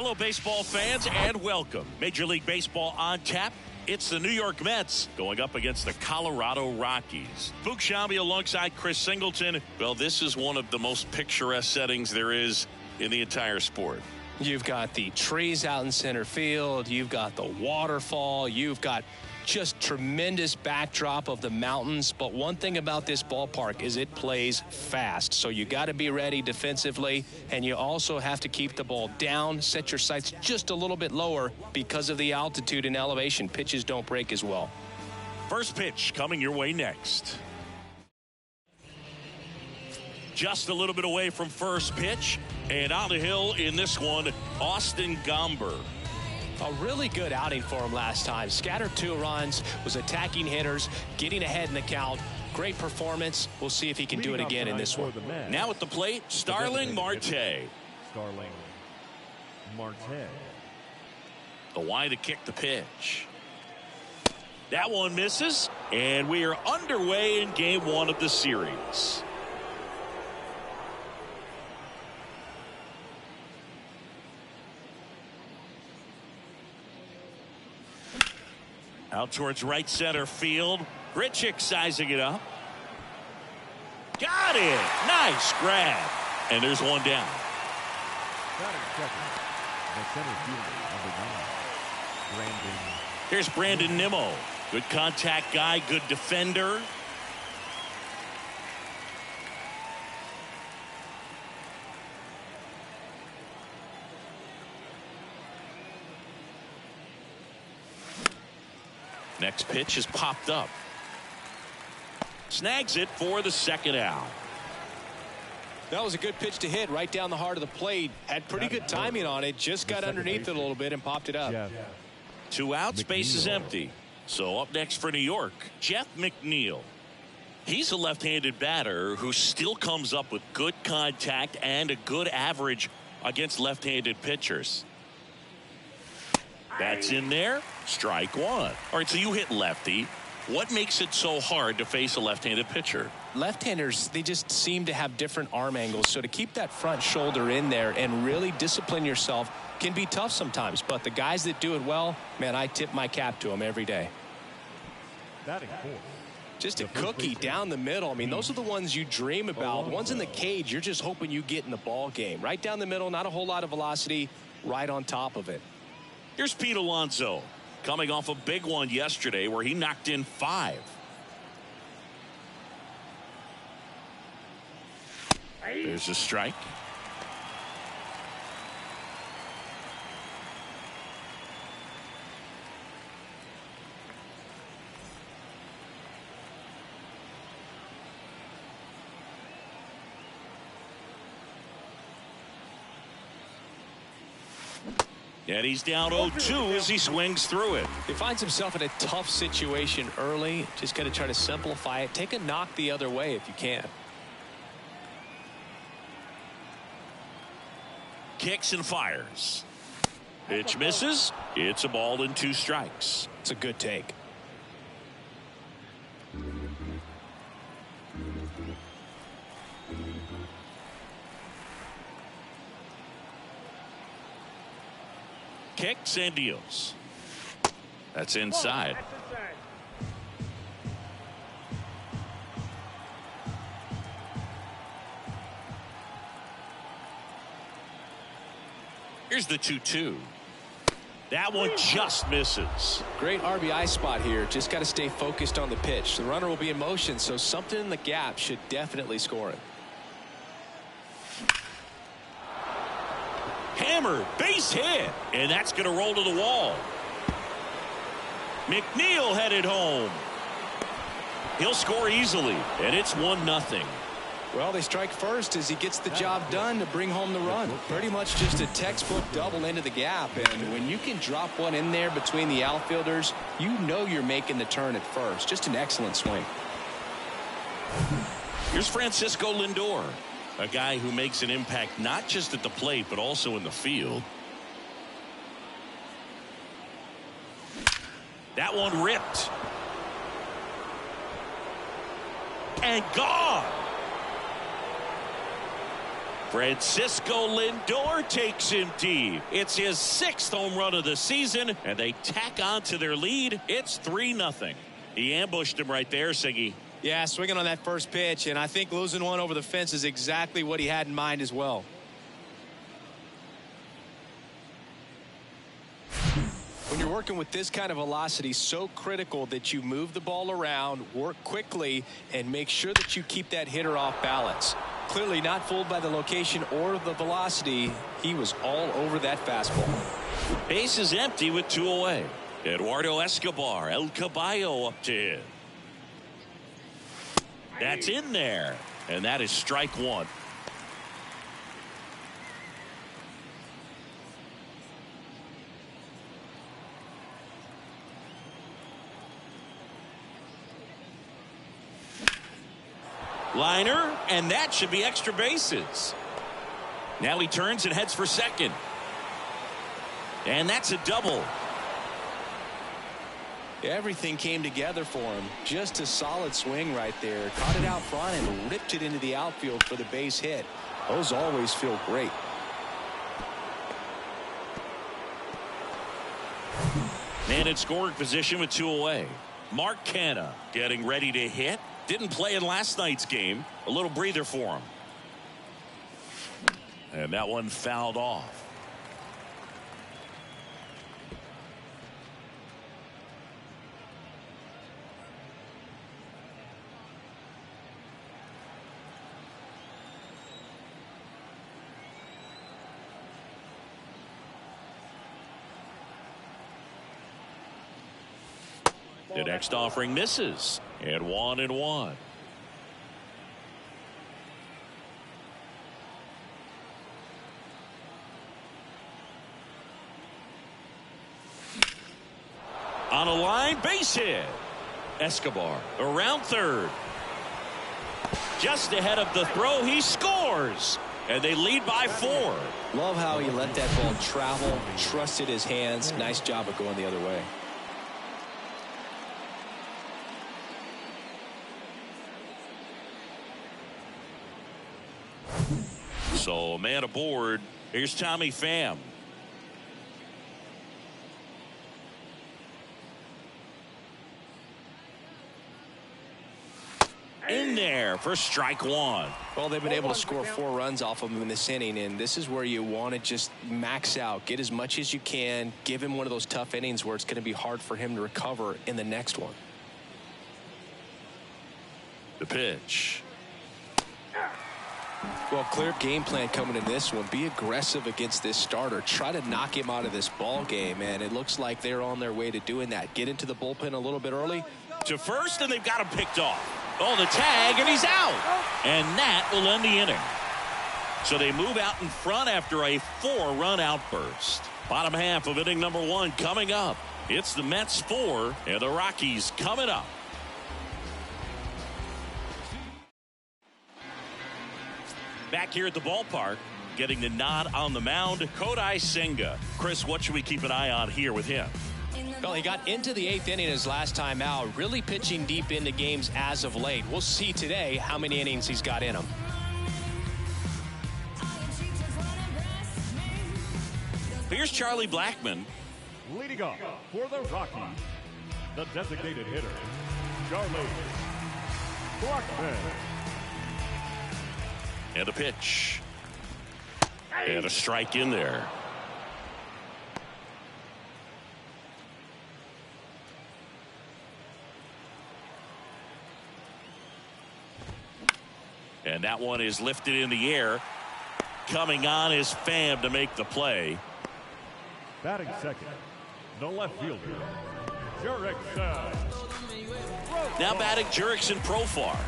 Hello, baseball fans, and welcome. Major League Baseball on tap. It's the New York Mets going up against the Colorado Rockies. Fuchs Shambi alongside Chris Singleton. Well, this is one of the most picturesque settings there is in the entire sport. You've got the trees out in center field. You've got the waterfall. You've got just tremendous backdrop of the mountains. But one thing about this ballpark is it plays fast. So you got to be ready defensively, and you also have to keep the ball down, set your sights just a little bit lower because of the altitude and elevation. Pitches don't break as well. First pitch coming your way next. Just a little bit away from first pitch, and on the hill in this one, Austin Gomber. A really good outing for him last time. Scattered 2 runs, was attacking hitters, getting ahead in the count. Great performance. We'll see if he can do it again in this one. Now at the plate, Starling Marte. Starling Marte. The wide to kick the pitch. That one misses, and we are underway in game 1 of the series. Out towards right center field. Grichuk sizing it up. Got it. Nice grab. And there's one down. Here's Brandon Nimmo. Good contact guy, good defender. Next pitch is popped up. Snags it for the second out. That was a good pitch to hit right down the heart of the plate. Had pretty good timing on it. Just got underneath it a little bit and popped it up. 2 outs, base is empty. So up next for New York, Jeff McNeil. He's a left-handed batter who still comes up with good contact and a good average against left-handed pitchers. That's in there. Strike 1. All right, so you hit lefty. What makes it so hard to face a left-handed pitcher? Left-handers, they just seem to have different arm angles. So to keep that front shoulder in there and really discipline yourself can be tough sometimes. But the guys that do it well, man, I tip my cap to them every day. Just a cookie down the middle. I mean, those are the ones you dream about. The ones in the cage, you're just hoping you get in the ball game. Right down the middle, not a whole lot of velocity, right on top of it. Here's Pete Alonso, coming off a big one yesterday where he knocked in 5. There's a strike. And he's down 0-2 as he swings through it. He finds himself in a tough situation early. Just got to try to simplify it. Take a knock the other way if you can. Kicks and fires. Pitch misses. It's a ball and 2 strikes. It's a good take. Kicks and deals. That's inside. Here's the 2-2. That one just misses. Great RBI spot here. Just got to stay focused on the pitch. The runner will be in motion, so something in the gap should definitely score it. Hammer, base hit, and that's going to roll to the wall. McNeil headed home. He'll score easily, and it's 1-0. Well, they strike first as he gets the job done to bring home the run. Pretty much just a textbook double into the gap, and when you can drop one in there between the outfielders, you know you're making the turn at first. Just an excellent swing. Here's Francisco Lindor, a guy who makes an impact not just at the plate but also in the field. That one ripped. And gone. Francisco Lindor takes him deep. It's his 6th home run of the season, and they tack on to their lead. It's 3-0. He ambushed him right there, Siggy. Yeah, swinging on that first pitch, and I think losing one over the fence is exactly what he had in mind as well. When you're working with this kind of velocity, so critical that you move the ball around, work quickly, and make sure that you keep that hitter off balance. Clearly not fooled by the location or the velocity. He was all over that fastball. Base is empty with 2 away. Eduardo Escobar, El Caballo up to him. That's in there, and that is strike 1. Liner, and that should be extra bases. Now he turns and heads for second. And that's a double. Everything came together for him. Just a solid swing right there. Caught it out front and ripped it into the outfield for the base hit. Those always feel great. Man in scoring position with 2 away. Mark Canha getting ready to hit. Didn't play in last night's game. A little breather for him. And that one fouled off. The next offering misses. And 1-1. On a line, base hit. Escobar around third. Just ahead of the throw, he scores. And they lead by 4. Love how he let that ball travel, trusted his hands. Nice job of going the other way. So a man aboard. Here's Tommy Pham. In there for strike 1. Well, they've been able to score 4 runs off of him in this inning, and this is where you want to just max out, get as much as you can, give him one of those tough innings where it's going to be hard for him to recover in the next one. The pitch. Well, clear game plan coming in this one. Be aggressive against this starter. Try to knock him out of this ball game, and it looks like they're on their way to doing that. Get into the bullpen a little bit early. To first, and they've got him picked off. Oh, the tag, and he's out. And that will end the inning. So they move out in front after a 4-run outburst. Bottom half of inning number 1 coming up. It's the Mets 4 and the Rockies coming up. Back here at the ballpark, getting the nod on the mound, Kodai Senga. Chris, what should we keep an eye on here with him? Well, he got into the 8th inning his last time out, really pitching deep into games as of late. We'll see today how many innings he's got in him. Here's Charlie Blackmon. Leading off for the Rockies, the designated hitter, Charlie Blackmon. And a pitch. And a strike in there. And that one is lifted in the air. Coming on is Pham to make the play. Batting second, the left fielder, Jurickson. Now batting Jurickson Profar.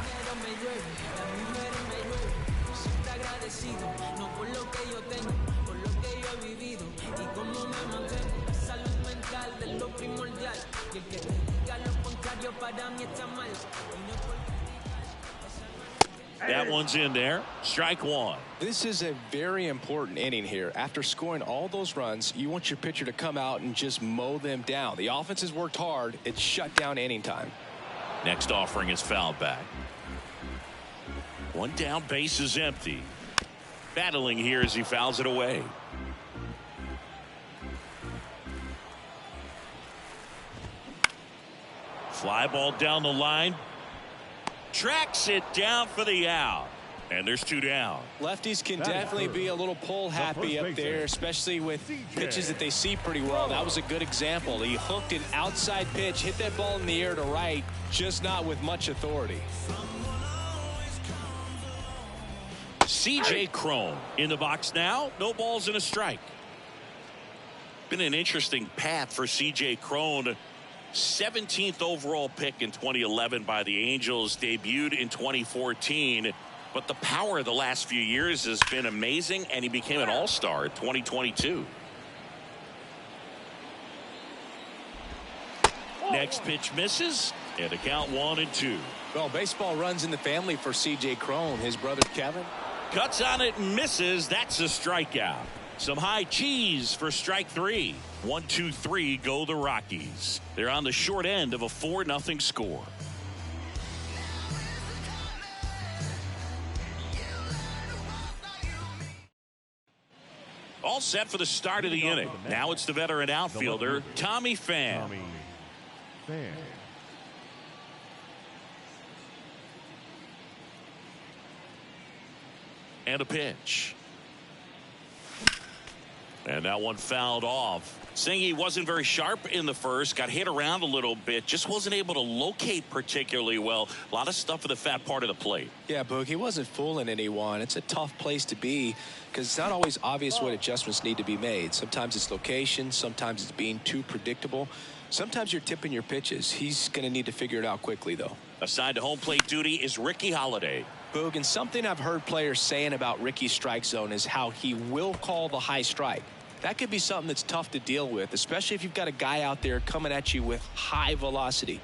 That one's in there. Strike 1. This is a very important inning here. After scoring all those runs, you want your pitcher to come out and just mow them down. The offense has worked hard. It's shut down inning time. Next offering is fouled back. One down, base is empty. Battling here as he fouls it away. Fly ball down the line. Tracks it down for the out. And there's 2 down. Lefties can definitely be a little pull happy up there, especially with pitches that they see pretty well. That was a good example. He hooked an outside pitch, hit that ball in the air to right, just not with much authority. CJ Cron in the box now. No balls and a strike. Been an interesting path for CJ Cron. 17th overall pick in 2011 by the Angels, debuted in 2014. But the power of the last few years has been amazing, and he became an all-star in 2022. Next pitch misses, and the count 1-2. Well, baseball runs in the family for CJ Cron. His brother Kevin cuts on it and misses. That's a strikeout. Some high cheese for strike 3. 1-2-3 go the Rockies. They're on the short end of a 4-0 score. All set for the start of the inning. Now it's the veteran outfielder, Tommy Pham. And a pitch. And that one fouled off. Singy wasn't very sharp in the first, got hit around a little bit, just wasn't able to locate particularly well. A lot of stuff for the fat part of the plate. Yeah, Boog, he wasn't fooling anyone. It's a tough place to be because it's not always obvious what adjustments need to be made. Sometimes it's location, sometimes it's being too predictable. Sometimes you're tipping your pitches. He's going to need to figure it out quickly, though. Assigned to home plate duty is Ricky Holiday. Boog, and something I've heard players saying about Ricky's strike zone is how he will call the high strike. That could be something that's tough to deal with, especially if you've got a guy out there coming at you with high velocity.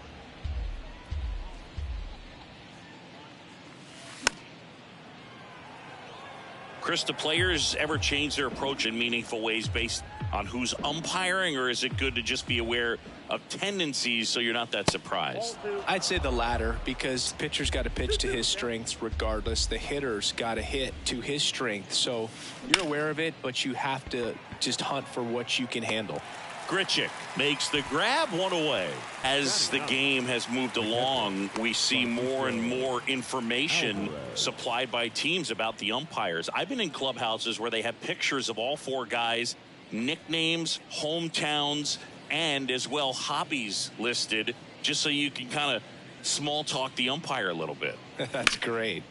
Chris, do players ever change their approach in meaningful ways based on who's umpiring, or is it good to just be aware of tendencies so you're not that surprised? I'd say the latter, because the pitcher's got to pitch to his strengths regardless. The hitter's got to hit to his strength. So you're aware of it, but you have to just hunt for what you can handle. Grichuk makes the grab, one away. As the game has moved along, we see more and more information supplied by teams about the umpires. I've been in clubhouses where they have pictures of all 4 guys, nicknames, hometowns, and as well hobbies listed, just so you can kind of small talk the umpire a little bit. That's great.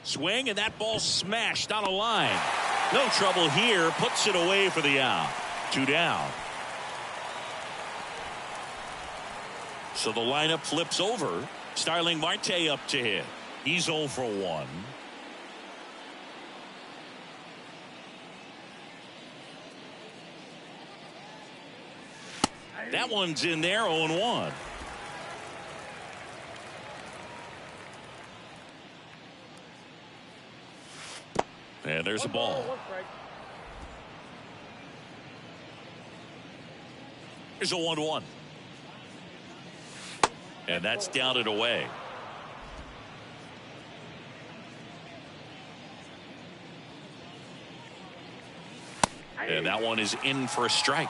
Swing, and that ball smashed on a line. No trouble here, puts it away for the out. 2 down. So the lineup flips over. Starling Marte up to hit. He's 0 for 1. That one's in there, 0-1. And there's a ball. Here's a 1-1. And that's down and away. And that one is in for a strike.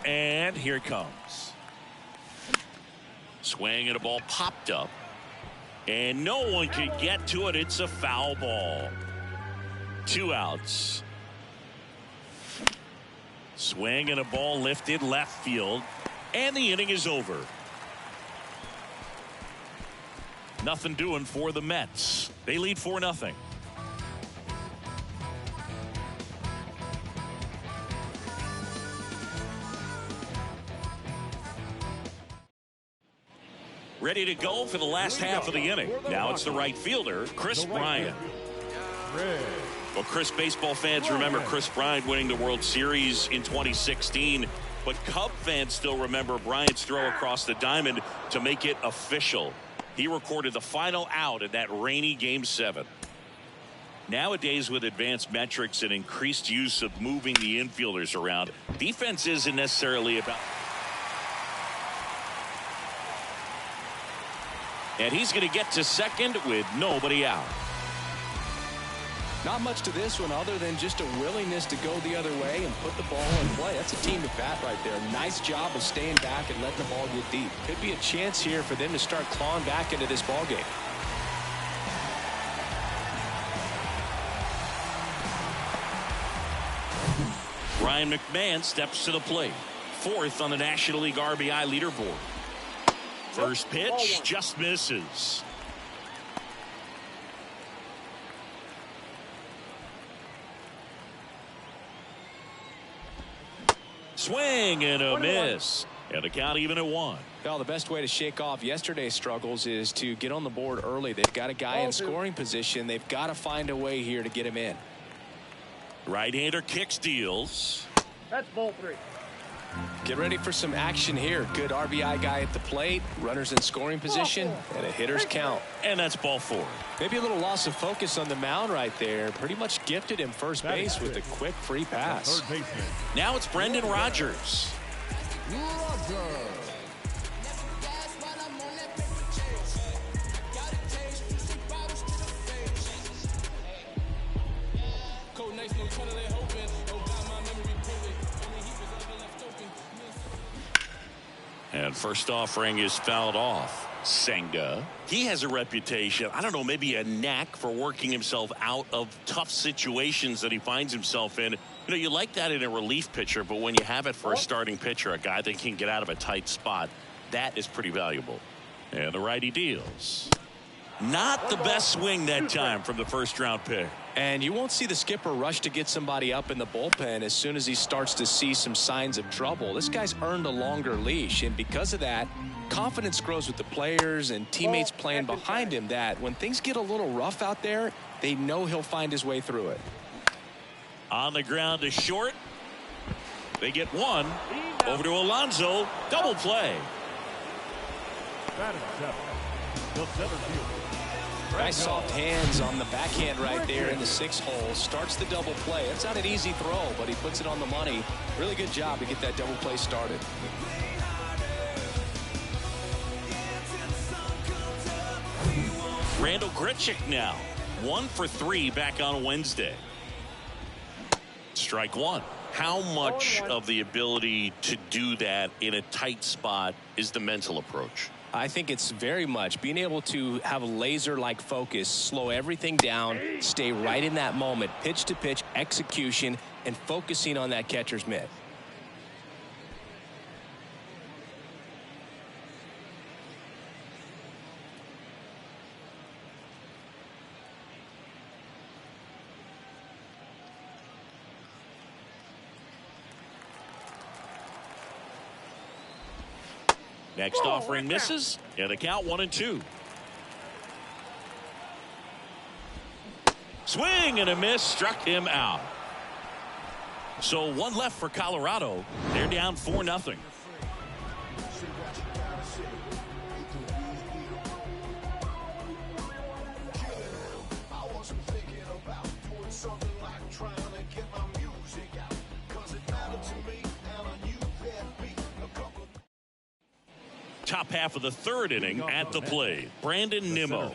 And here it comes. Swing, and a ball popped up. And no one could get to it. It's a foul ball. 2 outs. Swing, and a ball lifted left field. And the inning is over. Nothing doing for the Mets. They lead 4-0. Ready to go for the last half of the inning. Now it's the right fielder, Chris Bryant. Well, Chris, baseball fans remember Chris Bryant winning the World Series in 2016, but Cub fans still remember Bryant's throw across the diamond to make it official. He recorded the final out in that rainy Game 7. Nowadays, with advanced metrics and increased use of moving the infielders around, defense isn't necessarily about... And he's going to get to second with nobody out. Not much to this one other than just a willingness to go the other way and put the ball in play. That's a team at bat right there. Nice job of staying back and letting the ball get deep. Could be a chance here for them to start clawing back into this ball game. Ryan McMahon steps to the plate. Fourth on the National League RBI leaderboard. First pitch just misses. Swing and a miss. And the count even at 1. Well, the best way to shake off yesterday's struggles is to get on the board early. They've got a guy in scoring position. They've got to find a way here to get him in. Right-hander kicks, deals. That's ball 3. Get ready for some action here. Good RBI guy at the plate, runners in scoring position, and a hitter's count. And that's ball 4. Maybe a little loss of focus on the mound right there. Pretty much gifted him first base with a quick free pass. Now it's Brendan Rodgers. And first offering is fouled off. Senga. He has a reputation, I don't know, maybe a knack for working himself out of tough situations that he finds himself in. You know, you like that in a relief pitcher, but when you have it for a starting pitcher, a guy that can get out of a tight spot, that is pretty valuable. And the righty deals. Not the best swing that time from the first round pick. And you won't see the skipper rush to get somebody up in the bullpen as soon as he starts to see some signs of trouble. This guy's earned a longer leash, and because of that, confidence grows with the players and teammates playing behind him that when things get a little rough out there, they know he'll find his way through it. On the ground to short. They get one. Over to Alonso. Double play. Batting seven, the center fielder. Nice soft hands on the backhand right there in the 6th hole. Starts the double play. It's not an easy throw, but he puts it on the money. Really good job to get that double play started. Randall Grichuk now. 1 for 3 back on Wednesday. Strike 1. How much of the ability to do that in a tight spot is the mental approach? I think it's very much being able to have a laser-like focus, slow everything down, stay right in that moment, pitch to pitch, execution, and focusing on that catcher's mitt. Next offering misses, and the count 1-2. Swing and a miss, struck him out. So one left for Colorado. They're down 4-0. Top half of the 3rd inning at the plate. Brandon Nimmo.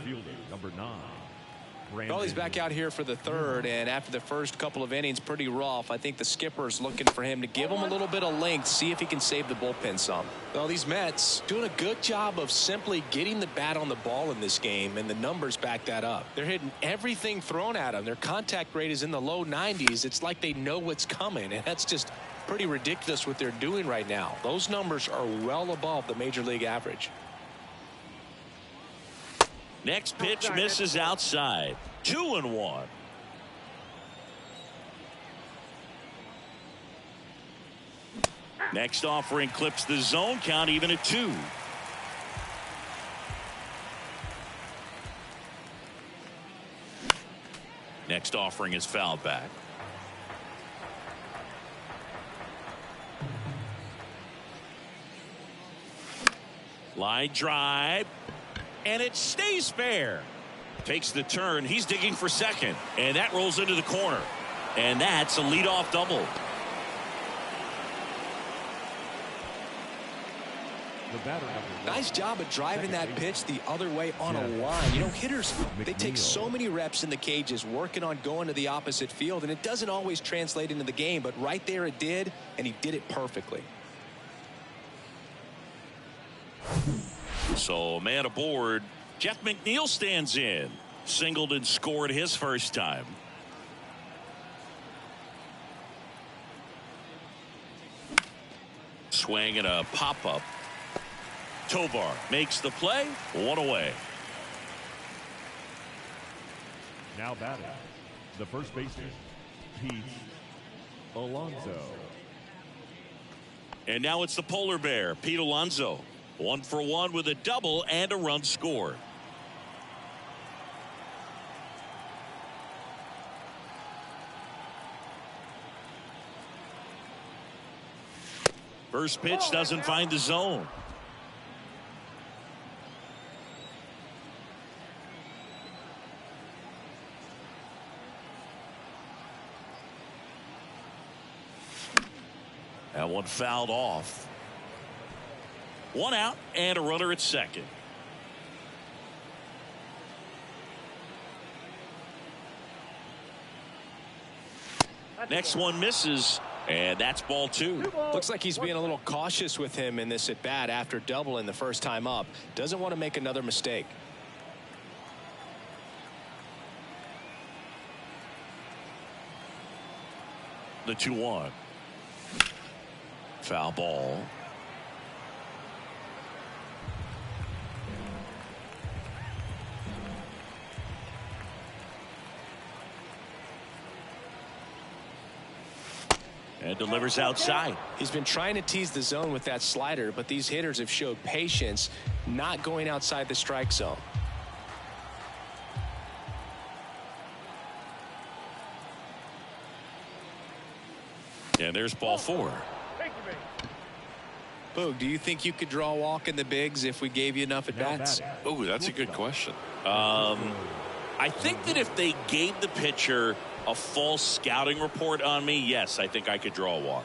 Number 9. Well, he's back out here for the 3rd, and after the first couple of innings, pretty rough. I think the skipper's looking for him to give him a little bit of length, see if he can save the bullpen some. Well, these Mets doing a good job of simply getting the bat on the ball in this game, and the numbers back that up. They're hitting everything thrown at them. Their contact rate is in the low 90s. It's like they know what's coming, and that's just pretty ridiculous what they're doing right now. Those numbers are well above the major league average. Next pitch misses outside. 2-1. Next offering clips the zone, count even at 2. Next offering is fouled back. Line drive, and it stays fair. Takes the turn. He's digging for second, and that rolls into the corner, and that's a leadoff double. The batter number 1. Nice job of driving that pitch the other way on a line. You know, hitters, they take so many reps in the cages working on going to the opposite field, and it doesn't always translate into the game, but right there it did, and he did it perfectly. So, man aboard. Jeff McNeil stands in. Singled and scored his first time. Swing and a pop-up. Tovar makes the play. One away. Now batting, the first baseman, Pete Alonso. And now it's the polar bear, Pete Alonso. 1 for 1 with a double and a run scored. First pitch doesn't find the zone. That one fouled off. 1 out and a runner at second. Next one misses, and that's ball 2. Looks like he's being a little cautious with him in this at bat after doubling the first time up. Doesn't want to make another mistake. The 2-1. Foul ball. And delivers outside. He's been trying to tease the zone with that slider, but these hitters have showed patience, not going outside the strike zone. And there's ball 4. Boog, do you think you could draw a walk in the bigs if we gave you enough at bats? Oh, that's a good question. I think that if they gave the pitcher a false scouting report on me, yes, I think I could draw a walk.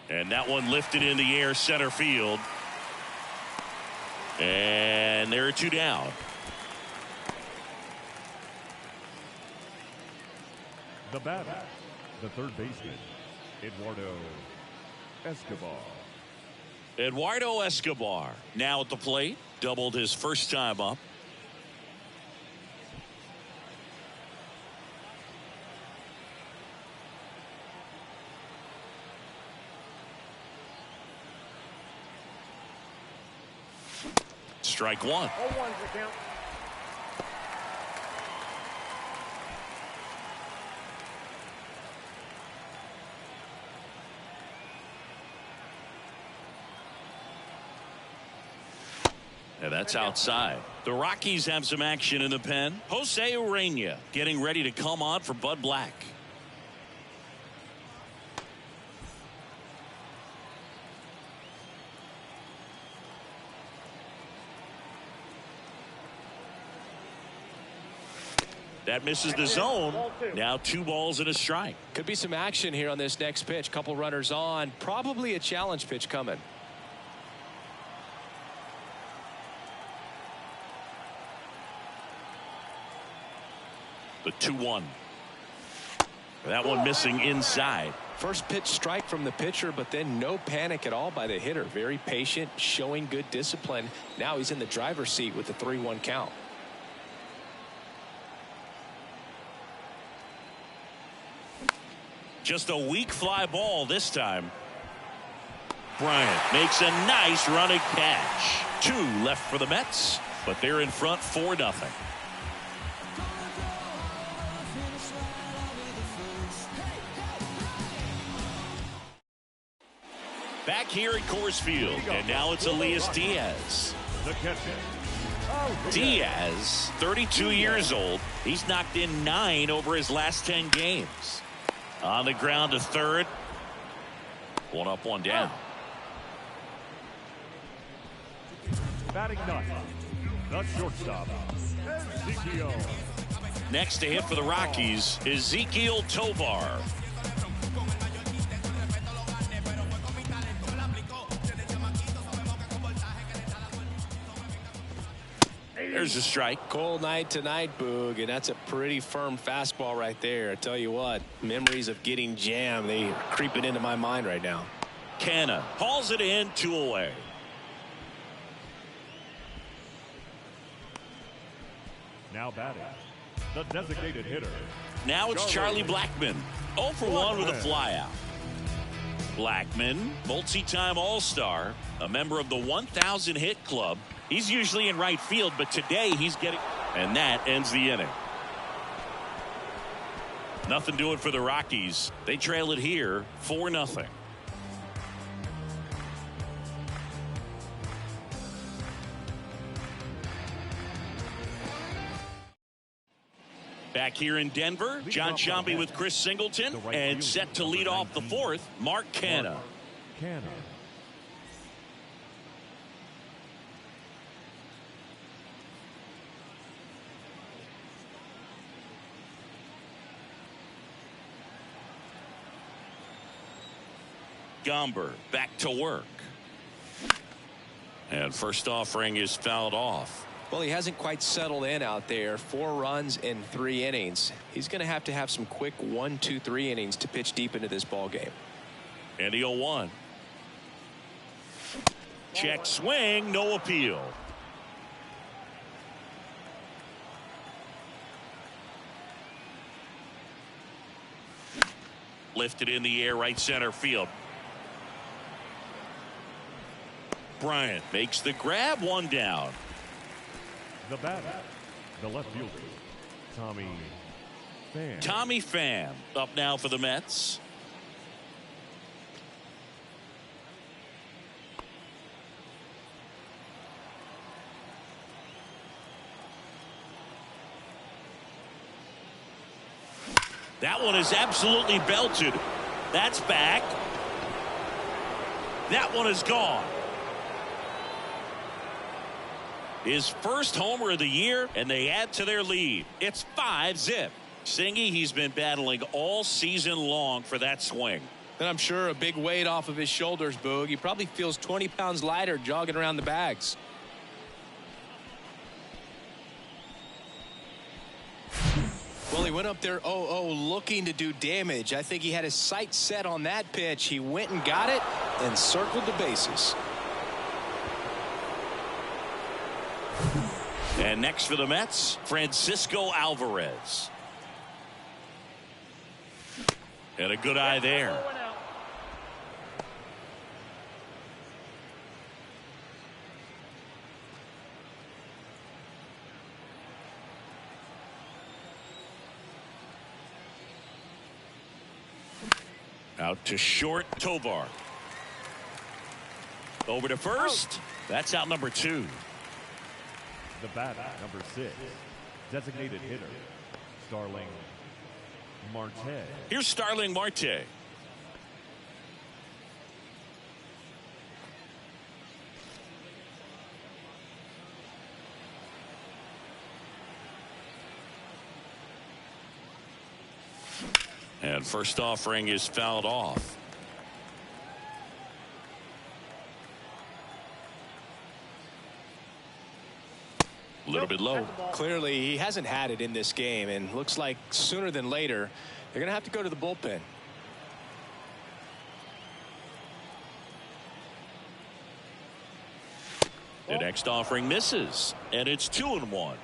And that one lifted in the air center field. And there are 2 down. The batter, the third baseman, Eduardo Escobar. Eduardo Escobar now at the plate. Doubled his first time up. Strike 1. And that's outside. The Rockies have some action in the pen. Jose Urena getting ready to come on for Bud Black. That misses the zone. Now 2 balls and a strike. Could be some action here on this next pitch. Couple runners on. Probably a challenge pitch coming. The 2-1. That one missing inside. First pitch strike from the pitcher, but then no panic at all by the hitter. Very patient, showing good discipline. Now he's in the driver's seat with the 3-1 count. Just a weak fly ball this time. Bryant makes a nice running catch. 2 left for the Mets, but they're in front 4-0. Back here at Coors Field, and now it's Elias Diaz. The catcher. Diaz, 32 years old. He's knocked in 9 over his last 10 games. On the ground to third. 1 up, 1 down. Batting 9, the shortstop, Ezekiel Next to hit for the Rockies is Ezequiel Tovar. There's a strike. Cold night tonight, Boog, and that's a pretty firm fastball right there. I tell you what, memories of getting jammed, they are creeping into my mind right now. Canna hauls it in, 2 away. Now batting, the designated hitter. Now it's Charlie Blackmon. 0 for 1 with a flyout. Blackmon, multi-time All-Star, a member of the 1,000 hit club. He's usually in right field, but today he's getting... And that ends the inning. Nothing doing for the Rockies. They trail it here 4-0. Back here in Denver, John Sciambi with Chris Singleton, and set to lead off the 4th, Mark Canha. Gomber back to work. And first offering is fouled off. Well, he hasn't quite settled in out there. 4 runs in 3 innings. He's going to have some quick 1, 2, 3 innings to pitch deep into this ball game. And the 0-1. Check swing, no appeal. Lifted in the air, right center field. Bryant makes the grab, 1 down. The batter, the left fielder, Tommy Pham. Tommy Pham up now for the Mets. That one is absolutely belted. That's back. That one is gone. His first homer of the year, and they add to their lead. It's 5-0. Singy, he's been battling all season long for that swing. And I'm sure a big weight off of his shoulders, Boog. He probably feels 20 pounds lighter jogging around the bags. Well, he went up there 0-0 looking to do damage. I think he had his sights set on that pitch. He went and got it and circled the bases. And next for the Mets, Francisco Alvarez. And a good eye there. Out to short, Tovar. Over to first. That's out number 2. The batter, number 6, designated hitter, Starling Marte. Here's Starling Marte. And first offering is fouled off. A little bit low. Clearly, he hasn't had it in this game, and looks like sooner than later, they're going to have to go to the bullpen. The next offering misses, and it's 2-1.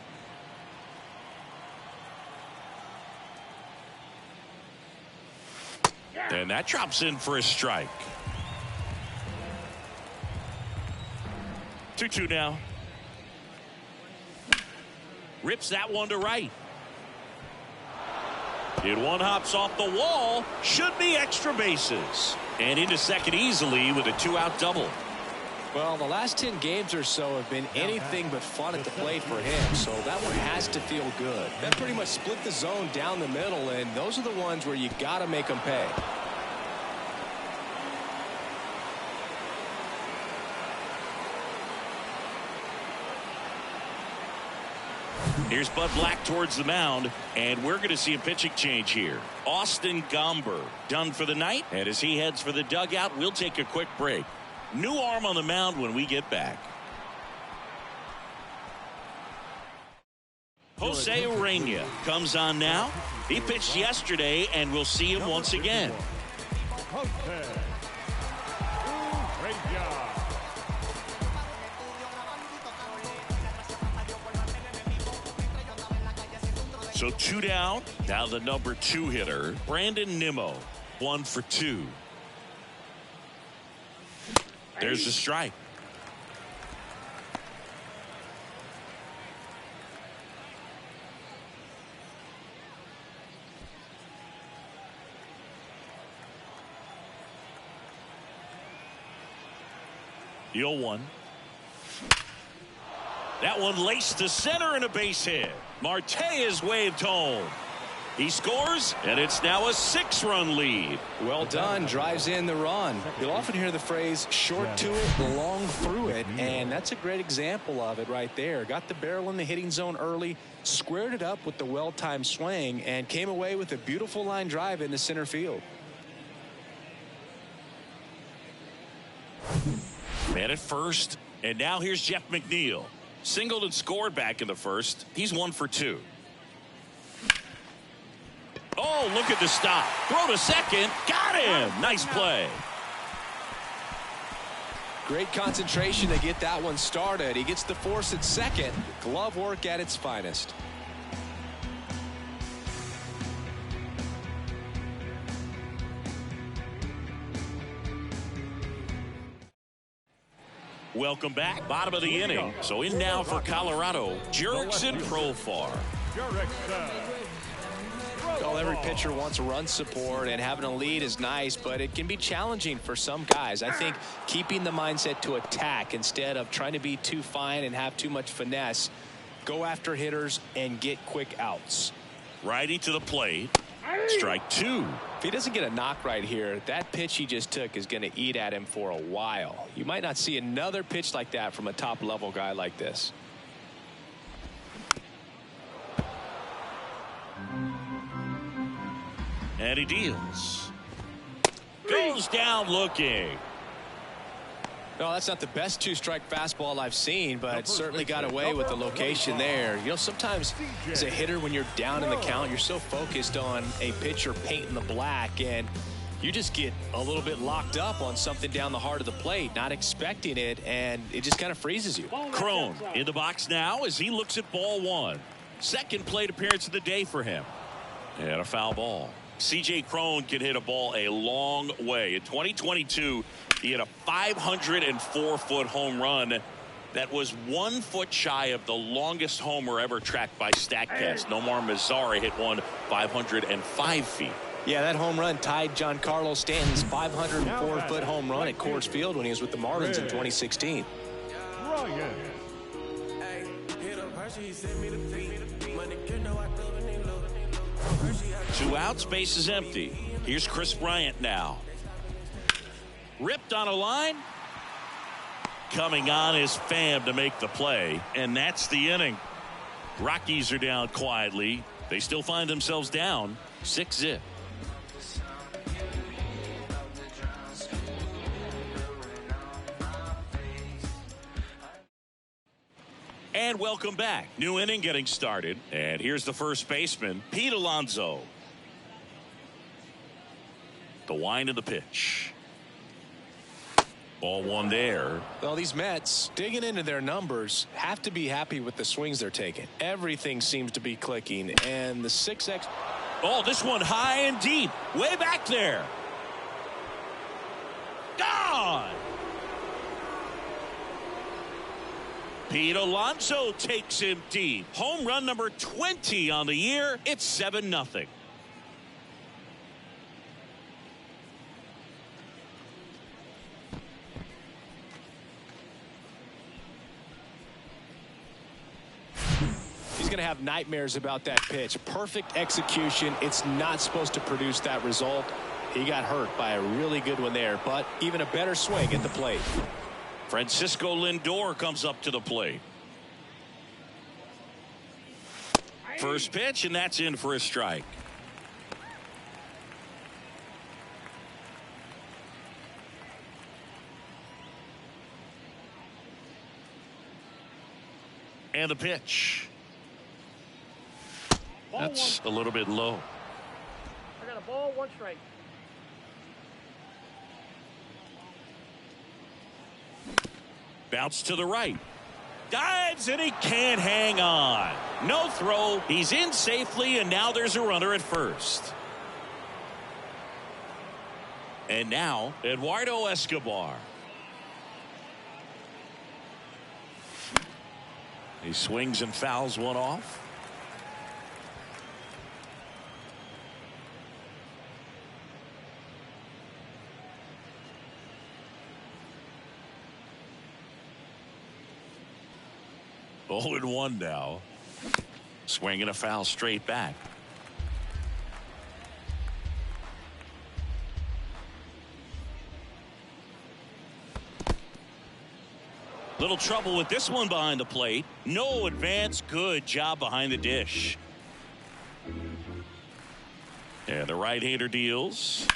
And that drops in for a strike. 2-2 now. Rips that one to right. It one hops off the wall. Should be extra bases. And into second easily with a 2-out double. Well, the last 10 games or so have been anything but fun at the plate for him, so that one has to feel good. That pretty much split the zone down the middle, and those are the ones where you got to make them pay. Here's Bud Black towards the mound, and we're going to see a pitching change here. Austin Gomber done for the night, and as he heads for the dugout, we'll take a quick break. New arm on the mound when we get back. Jose Urena comes on now. He pitched yesterday, and we'll see him once again. So 2 down. Now the number 2 hitter, Brandon Nimmo, 1 for 2. There's a strike. The 0-1. That one laced to center and a base hit. Marte is waved home. He scores, and it's now a 6-run lead. Well done. Drives in the run. You'll often hear the phrase short to it, long through it, and that's a great example of it right there. Got the barrel in the hitting zone early, squared it up with the well-timed swing, and came away with a beautiful line drive into center field. Man at first, and now here's Jeff McNeil. Singled and scored back in the first. He's 1 for 2. Oh, look at the stop. Throw to second. Got him. Nice play. Great concentration to get that one started. He gets the force at second. Glove work at its finest. Welcome back. Bottom of the inning. So in now for Colorado, Jurickson Profar. Well, every pitcher wants run support, and having a lead is nice, but it can be challenging for some guys. I think keeping the mindset to attack instead of trying to be too fine and have too much finesse. Go after hitters and get quick outs. Righty to the plate. Strike 2. If he doesn't get a knock right here, that pitch he just took is going to eat at him for a while. You might not see another pitch like that from a top-level guy like this. And he deals. Goes down looking. No, that's not the best 2-strike fastball I've seen, but it certainly got away with the location there. You know, sometimes as a hitter, when you're down in the count, you're so focused on a pitcher painting the black, and you just get a little bit locked up on something down the heart of the plate, not expecting it, and it just kind of freezes you. Crone in the box now as he looks at ball 1. Second plate appearance of the day for him. And a foul ball. C.J. Crone can hit a ball a long way. In 2022, he had a 504-foot home run that was 1 foot shy of the longest homer ever tracked by StatCast. Nomar Mazara hit one 505 feet. Yeah, that home run tied Giancarlo Stanton's 504-foot home run at Coors Field when he was with the Marlins in 2016. Two outs, base is empty. Here's Chris Bryant now. Ripped on a line. Coming on is Pham to make the play, and that's the inning. Rockies are down quietly. They still find themselves down 6-0. And welcome back. New inning getting started. And here's the first baseman, Pete Alonso. The wind of the pitch. Ball 1 there. Well, these Mets, digging into their numbers, have to be happy with the swings they're taking. Everything seems to be clicking. And the 6X. Oh, this one high and deep. Way back there. Gone. Pete Alonso takes him deep. Home run number 20 on the year. It's 7-0. He's going to have nightmares about that pitch. Perfect execution. It's not supposed to produce that result. He got hurt by a really good one there, but even a better swing at the plate. Francisco Lindor comes up to the plate. First pitch, and that's in for a strike. And the pitch. That's a little bit low. I got a ball, 1 strike. Bounce to the right. Dives, and he can't hang on. No throw. He's in safely, and now there's a runner at first. And now, Eduardo Escobar. He swings and fouls one off. Oh, and 1 now. Swinging a foul straight back. Little trouble with this one behind the plate. No advance. Good job behind the dish. And the right-hander deals.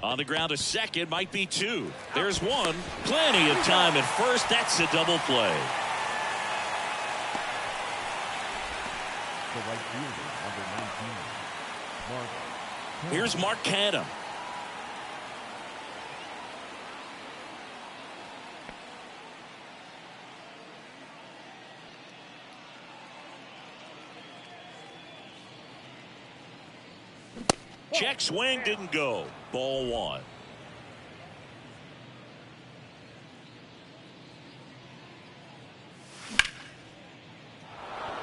On the ground to second. Might be 2. There's 1. Plenty of time at first. That's a double play. The right fielder, number 19, Mark. Here's Mark Canham. Check swing, didn't go. Ball 1.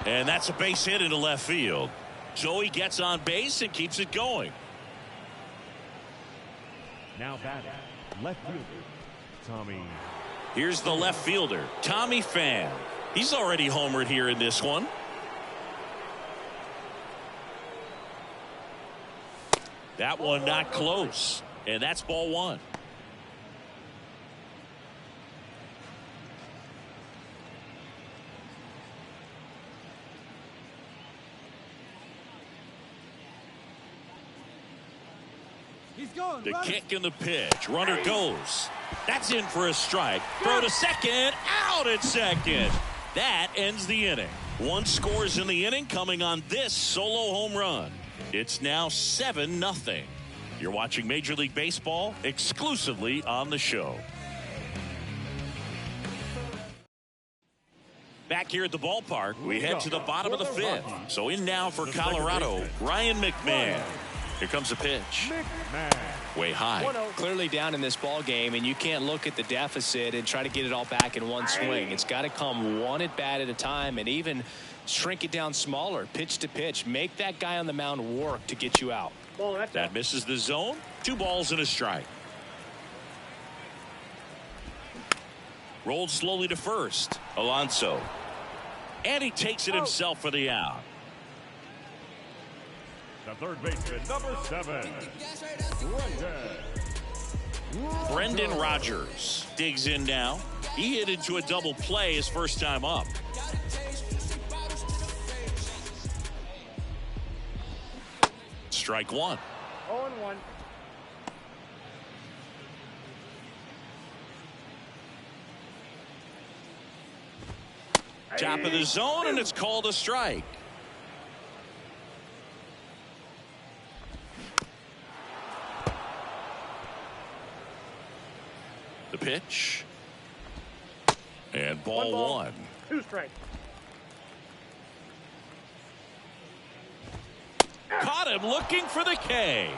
And that's a base hit into left field. So he gets on base and keeps it going. Now batting, left fielder, Tommy. Here's the left fielder, Tommy Pham. He's already homered here in this one. That one not close. And that's ball 1. The kick and the pitch. Runner goes. That's in for a strike. Throw to second. Out at second. That ends the inning. 1 scores in the inning coming on this solo home run. It's now 7-0. You're watching Major League Baseball exclusively on the show. Back here at the ballpark, we head to the bottom of the 5th. So in now for Colorado, Ryan McMahon. Here comes the pitch. Way high. Clearly down in this ball game, and you can't look at the deficit and try to get it all back in one swing. It's got to come 1 at bat at a time, and even shrink it down smaller, pitch to pitch. Make that guy on the mound work to get you out. That misses the zone. 2 balls and a strike. Rolled slowly to first. Alonso. And he takes it himself for the out. The third baseman, number 7, Brendan Rodgers digs in now. He hit into a double play his first time up. Strike 1. 0-1. Top of the zone, and it's called a strike. The pitch. And ball 1. 2 strikes. Caught him looking for the K.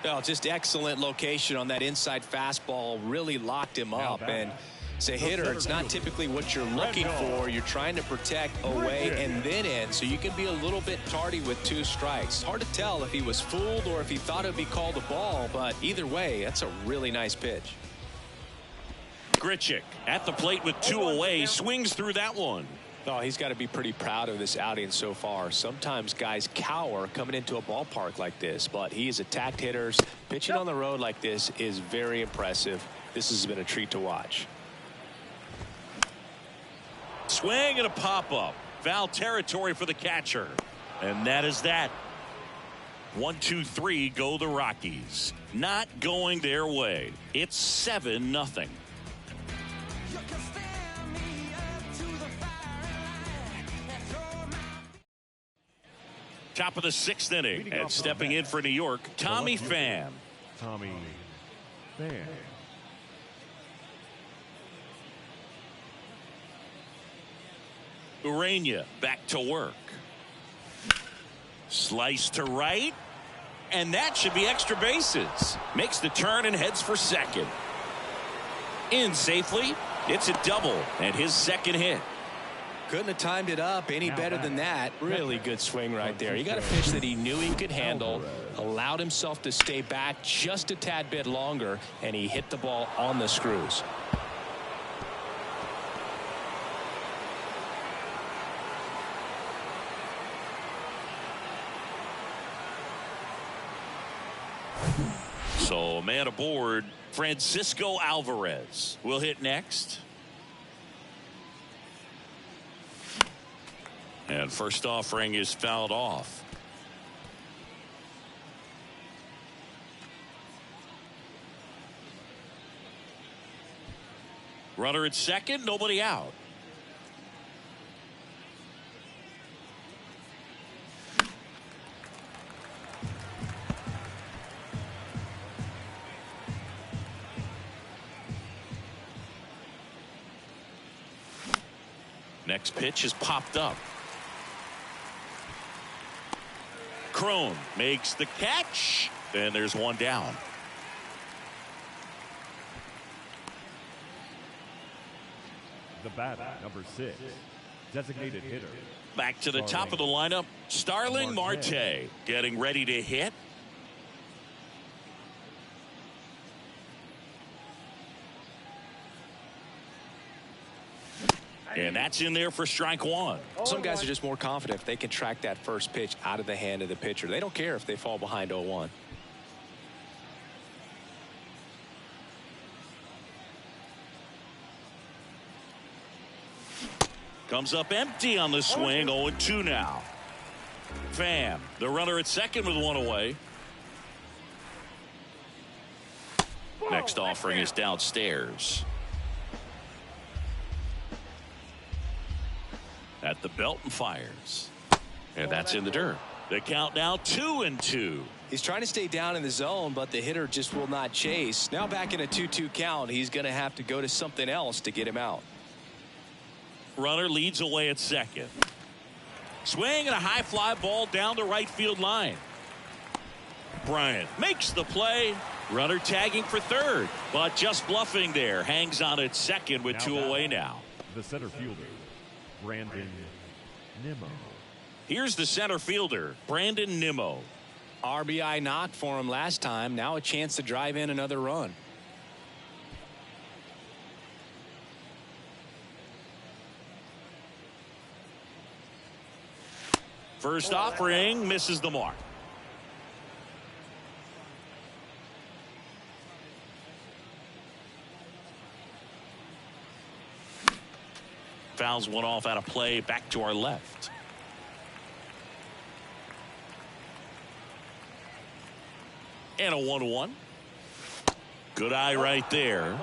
Well, just excellent location on that inside fastball. Really locked him up. And as a hitter, it's not typically what you're looking for. You're trying to protect away and then in, so you can be a little bit tardy with 2 strikes. Hard to tell if he was fooled or if he thought it would be called a ball, but either way, that's a really nice pitch. Grichuk at the plate with 2 away, swings through that one. Oh, he's got to be pretty proud of this outing so far. Sometimes guys cower coming into a ballpark like this, but he has attacked hitters. Pitching on the road like this is very impressive. This has been a treat to watch. Swing and a pop-up. foul territory for the catcher. And that is that. 1, 2, 3 go the Rockies. Not going their way. It's 7-0. Top of the 6th inning, and stepping in for New York, Tommy Pham. Tommy Pham. Urania back to work. Slice to right, and that should be extra bases. Makes the turn and heads for second. In safely, it's a double and his second hit. Couldn't have timed it up any better than that. Really good swing right there. He got a pitch that he knew he could handle, allowed himself to stay back just a tad bit longer, and he hit the ball on the screws. So a man aboard, Francisco Alvarez will hit next. And first offering is fouled off. Runner at second, nobody out. Next pitch is popped up. Crone makes the catch, and there's one down. The batter, number 6, designated hitter. Back to the top of the lineup, Starling Marte getting ready to hit. And that's in there for strike one. Some guys are just more confident if they can track that first pitch out of the hand of the pitcher. They don't care if they fall behind 0-1. Comes up empty on the swing. 0-2 now. Pham, the runner at second with one away. Next offering is downstairs. At the belt and fires. And that's in the dirt. The count now 2-2. He's trying to stay down in the zone, but the hitter just will not chase. Now back in a 2-2 count, he's going to have to go to something else to get him out. Runner leads away at second. Swing and a high fly ball down the right field line. Bryant makes the play. Runner tagging for third, but just bluffing there. Hangs on at second with two away now. The center fielder, Brandon Nimmo. Here's the center fielder, Brandon Nimmo. RBI knock for him last time. Now a chance to drive in another run. First offering misses the mark. Fouls one off out of play, back to our left. And a 1-1. Good eye right there.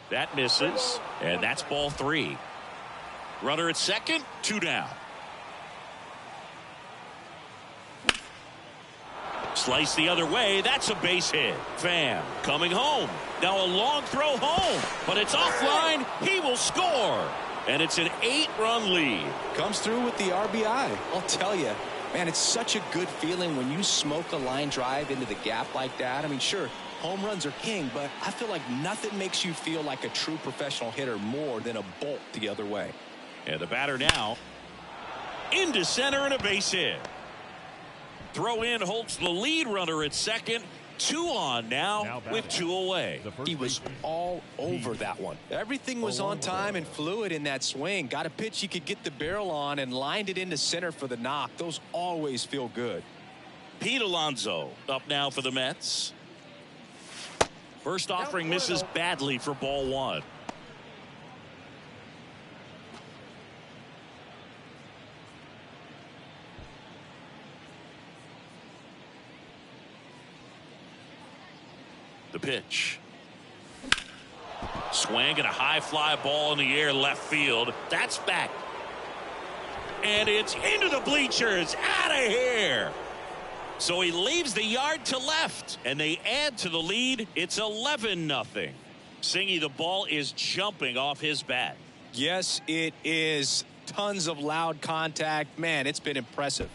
That misses, and that's ball three. Runner at second, two down. Slice the other way. That's a base hit. Pham coming home. Now a long throw home, but it's offline. He will score. And it's an 8-run lead. Comes through with the RBI. I'll tell you, man, it's such a good feeling when you smoke a line drive into the gap like that. I mean, sure, home runs are king, but I feel like nothing makes you feel like a true professional hitter more than a bolt the other way. And the batter now into center and a base hit. Throw in holds the lead runner at second. Two on now with two away. He was all over that one. Everything was on time and fluid in that swing. Got a pitch he could get the barrel on and lined it into center for the knock. Those always feel good. Pete Alonso up now for the Mets. First offering misses badly for ball one. The pitch. Swing and a high fly ball in the air left field. That's back. And it's into the bleachers. Out of here. So he leaves the yard to left. And they add to the lead. It's 11-0. Singy, the ball is jumping off his bat. Yes, it is. Tons of loud contact. Man, it's been impressive.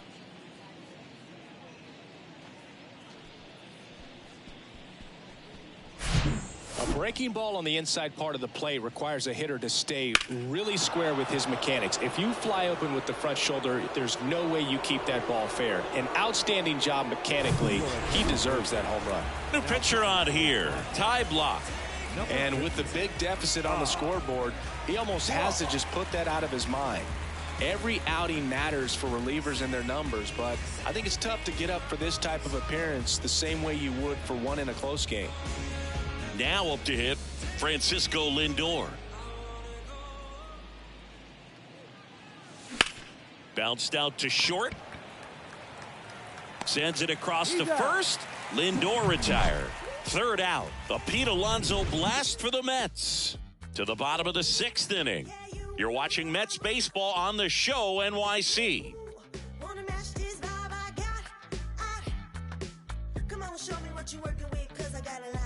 A breaking ball on the inside part of the plate requires a hitter to stay really square with his mechanics. If you fly open with the front shoulder, there's no way you keep that ball fair. An outstanding job mechanically. He deserves that home run. New pitcher on here. Tie block. And with the big deficit on the scoreboard, he almost has to just put that out of his mind. Every outing matters for relievers and their numbers, but I think it's tough to get up for this type of appearance the same way you would for one in a close game. Now up to hit, Francisco Lindor. Bounced out to short. Sends it across to first. Lindor retired. Third out. The Pete Alonso blast for the Mets. To the bottom of the 6th inning. You're watching Mets baseball on the show, NYC. Come on, show me what you're working with, 'cause I got a lot.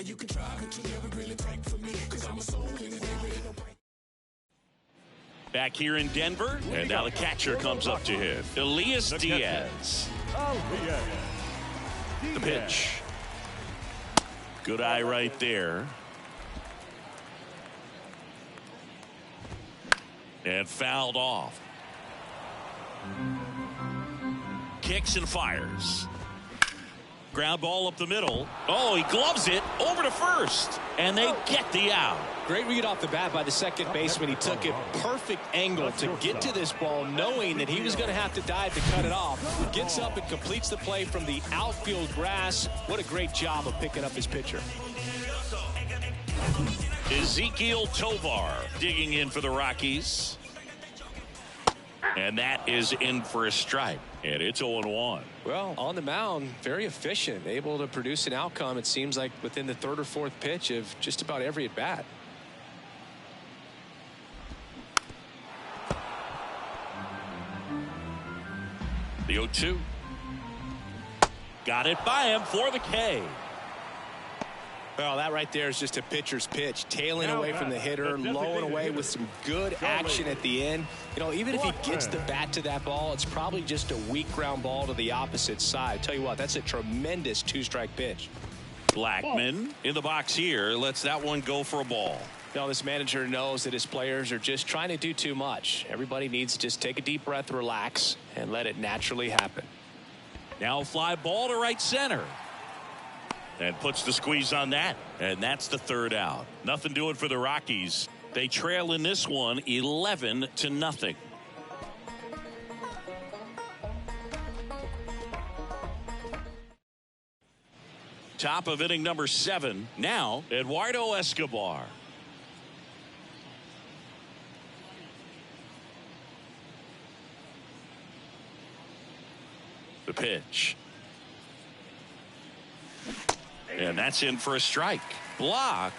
You can try, but you never really break for me, 'cause I'm a soul in it. Back here in Denver, and now the catcher comes up to hit. Elias Diaz. The pitch. Good eye right there. And fouled off. Kicks and fires. Ground ball up the middle. Oh, he gloves it over to first. And they get the out. Great read off the bat by the second baseman. He took a perfect angle to get to this ball, knowing that he was going to have to dive to cut it off. Gets up and completes the play from the outfield grass. What a great job of picking up his pitcher. Ezekiel Tovar digging in for the Rockies. And that is in for a strike. And it's 0-1. Well, on the mound, very efficient, able to produce an outcome, it seems like, within the 3rd or 4th pitch of just about every at-bat. The 0-2. Got it by him for the K. Well, that right there is just a pitcher's pitch, tailing away from the hitter, lowing away with some good action at the end. You know, even if he gets the bat to that ball, it's probably just a weak ground ball to the opposite side. Tell you what, that's a tremendous 2-strike pitch. Blackman in the box here lets that one go for a ball. You know, this manager knows that his players are just trying to do too much. Everybody needs to just take a deep breath, relax, and let it naturally happen. Now a fly ball to right center. And puts the squeeze on that. And that's the 3rd out. Nothing doing for the Rockies. They trail in this one 11-0. Top of inning number 7. Now Eduardo Escobar. The pitch. And that's in for a strike. Block.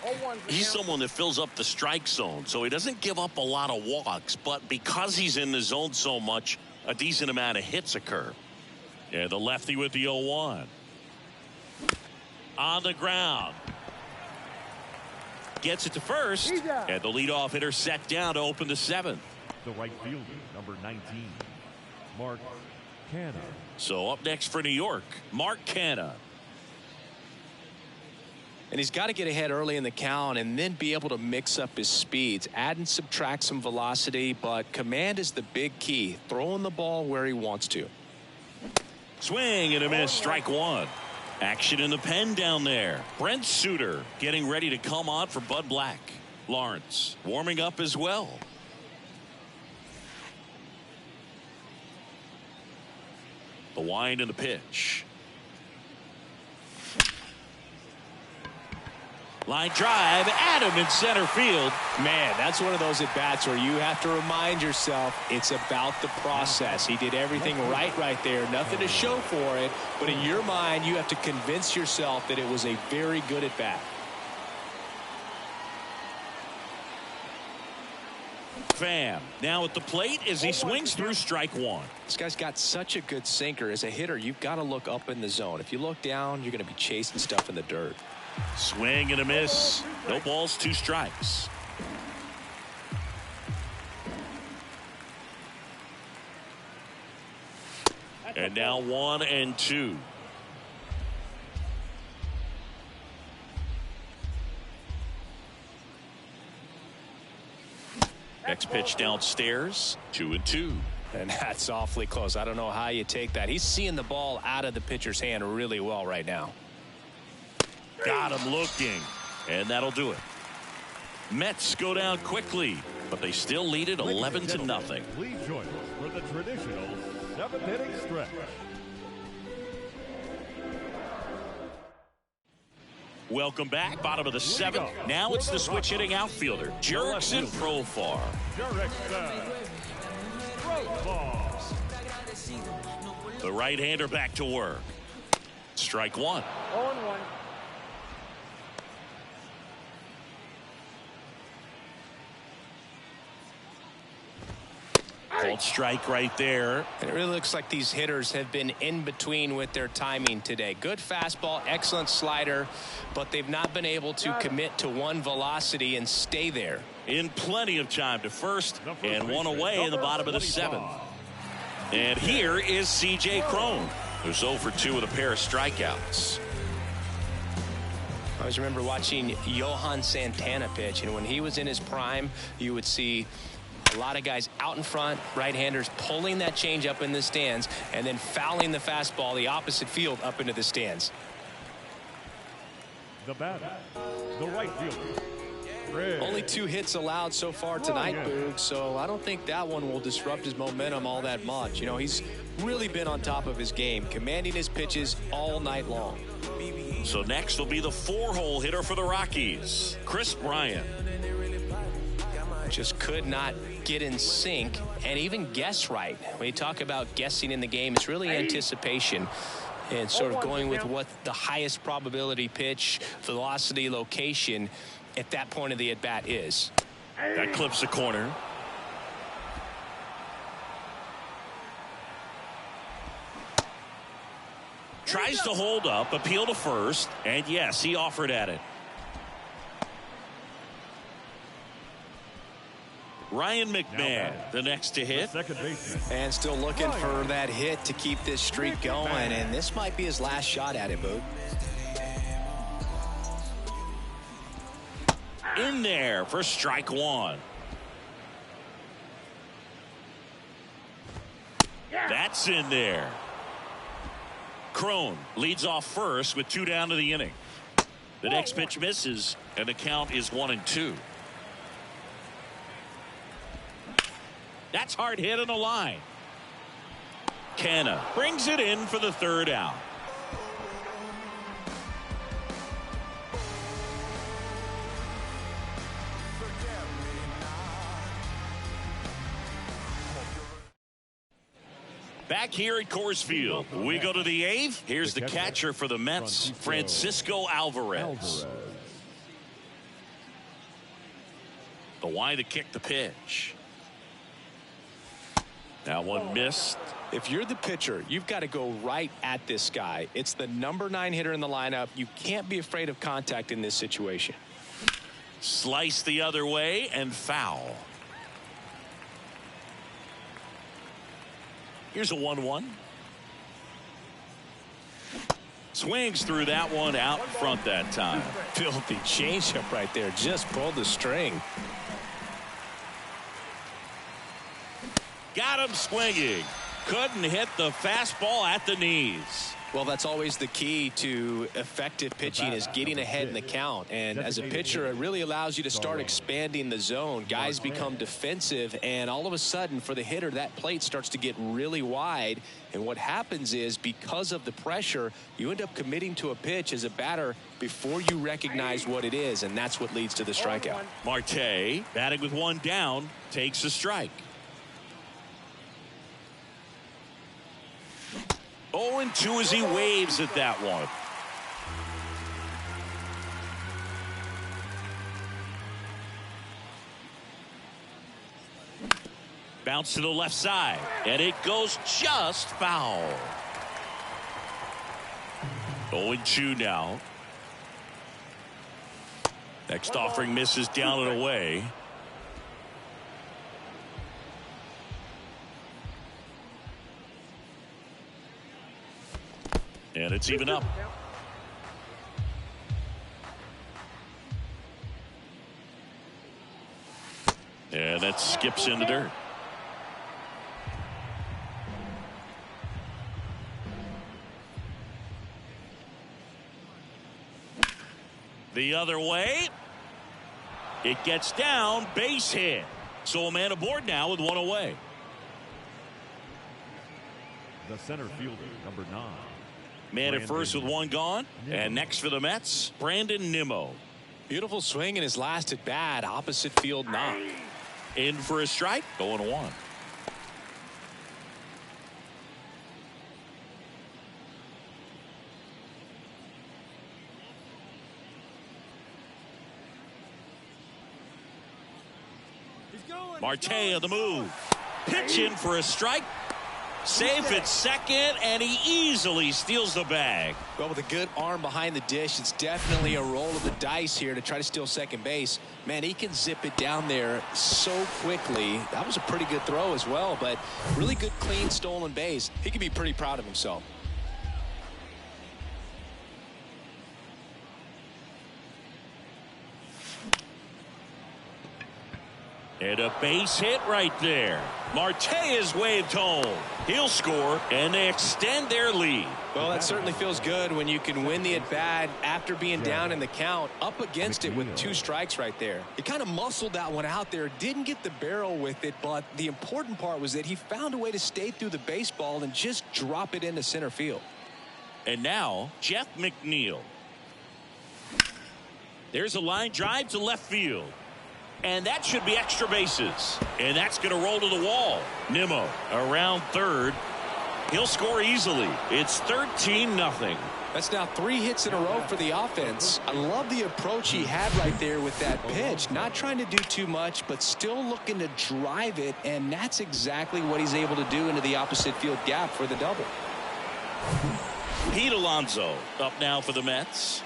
He's someone that fills up the strike zone, so he doesn't give up a lot of walks, but because he's in the zone so much, a decent amount of hits occur. And the lefty with the 0-1. On the ground. Gets it to first. And the leadoff hitter set down to open the 7th. The right fielder, number 19, Mark Canha. So up next for New York, Mark Canha. And he's got to get ahead early in the count and then be able to mix up his speeds, add and subtract some velocity, but command is the big key, throwing the ball where he wants to. Swing and a miss, strike 1. Action in the pen down there. Brent Suter getting ready to come on for Bud Black. Lawrence warming up as well. The wind and the pitch. Line drive, Adam in center field. Man, that's one of those at-bats where you have to remind yourself it's about the process. He did everything right there. Nothing to show for it, but in your mind, you have to convince yourself that it was a very good at-bat. Pham now at the plate as he swings through strike one. This guy's got such a good sinker. As a hitter, you've got to look up in the zone. If you look down, you're going to be chasing stuff in the dirt. Swing and a miss. No balls, 2 strikes. And now 1 and 2. Next pitch downstairs, 2 and 2. And that's awfully close. I don't know how you take that. He's seeing the ball out of the pitcher's hand really well right now. Got him looking, and that'll do it. Mets go down quickly, but they still lead it 11-0. Please join us for the traditional 7th-inning stretch. Welcome back, bottom of the 7th. Now it's the switch hitting outfielder, Jurickson Profar. The right-hander back to work. Strike 1. 0-1. Called strike right there. And it really looks like these hitters have been in between with their timing today. Good fastball, excellent slider, but they've not been able to commit to one velocity and stay there. In plenty of time to first, and 1 away in the bottom of the 7th. And here is C.J. Cron, who's 0 for 2 with a pair of strikeouts. I always remember watching Johan Santana pitch, and when he was in his prime, you would see a lot of guys out in front, right-handers pulling that change up in the stands and then fouling the fastball the opposite field up into the stands. The batter, the right fielder. Only 2 hits allowed so far tonight, Boog, so I don't think that one will disrupt his momentum all that much. You know, he's really been on top of his game, commanding his pitches all night long. So next will be the 4-hole hitter for the Rockies, Chris Bryant. Just could not get in sync and even guess right. When you talk about guessing in the game, it's really anticipation and sort of going with what the highest probability pitch, velocity, location at that point of the at-bat is. That clips the corner. Tries to hold up, appeal to first, and yes, he offered at it. Ryan McMahon, the next to hit. Second baseman. And still looking for that hit to keep this streak going, and this might be his last shot at it, Boog. In there for strike 1. That's in there. Cron leads off first with 2 down to the inning. The next pitch misses, and the count is 1 and 2. That's hard hit on the line. Canna brings it in for the 3rd out. Back here at Coors Field, we go to the 8th. Here's the catcher for the Mets, Francisco Alvarez. The Y to kick the pitch. That one missed. If you're the pitcher, you've got to go right at this guy. It's the number 9 hitter in the lineup. You can't be afraid of contact in this situation. Slice the other way and foul. Here's a 1-1. Swings through that one out front that time. Filthy changeup right there. Just pulled the string. Got him swinging. Couldn't hit the fastball at the knees. Well, that's always the key to effective pitching, is getting ahead in the count. And as a pitcher, it really allows you to start expanding the zone. Guys become defensive, and all of a sudden, for the hitter, that plate starts to get really wide. And what happens is, because of the pressure, you end up committing to a pitch as a batter before you recognize what it is, and that's what leads to the strikeout. Marte, batting with one down, takes a strike. 0-2 as he waves at that one. Bounce to the left side, and it goes just foul. 0-2 now. Next offering misses down and away. And it's even up. And that skips in the dirt. The other way. It gets down, base hit. So a man aboard now with one away. The center fielder, number 9. Man at first with one gone. And next for the Mets, Brandon Nimmo. Beautiful swing in his last at bat. Opposite field knock. In for a strike. 0-1. Marte on the move. Pitch in for a strike. Safe at second, and he easily steals the bag. Well, with a good arm behind the dish, it's definitely a roll of the dice here to try to steal second base. Man, he can zip it down there so quickly. That was a pretty good throw as well, but really good, clean, stolen base. He can be pretty proud of himself. And a base hit right there. Marte is waved home. He'll score, and they extend their lead. Well, that certainly feels good when you can win the at-bat after being down in the count, up against it with 2 strikes right there. He kind of muscled that one out there, didn't get the barrel with it, but the important part was that he found a way to stay through the baseball and just drop it into center field. And now, Jeff McNeil. There's a line drive to left field. And that should be extra bases. And that's going to roll to the wall. Nimmo around third. He'll score easily. It's 13-0. That's now 3 hits in a row for the offense. I love the approach he had right there with that pitch. Not trying to do too much, but still looking to drive it. And that's exactly what he's able to do into the opposite field gap for the double. Pete Alonso up now for the Mets.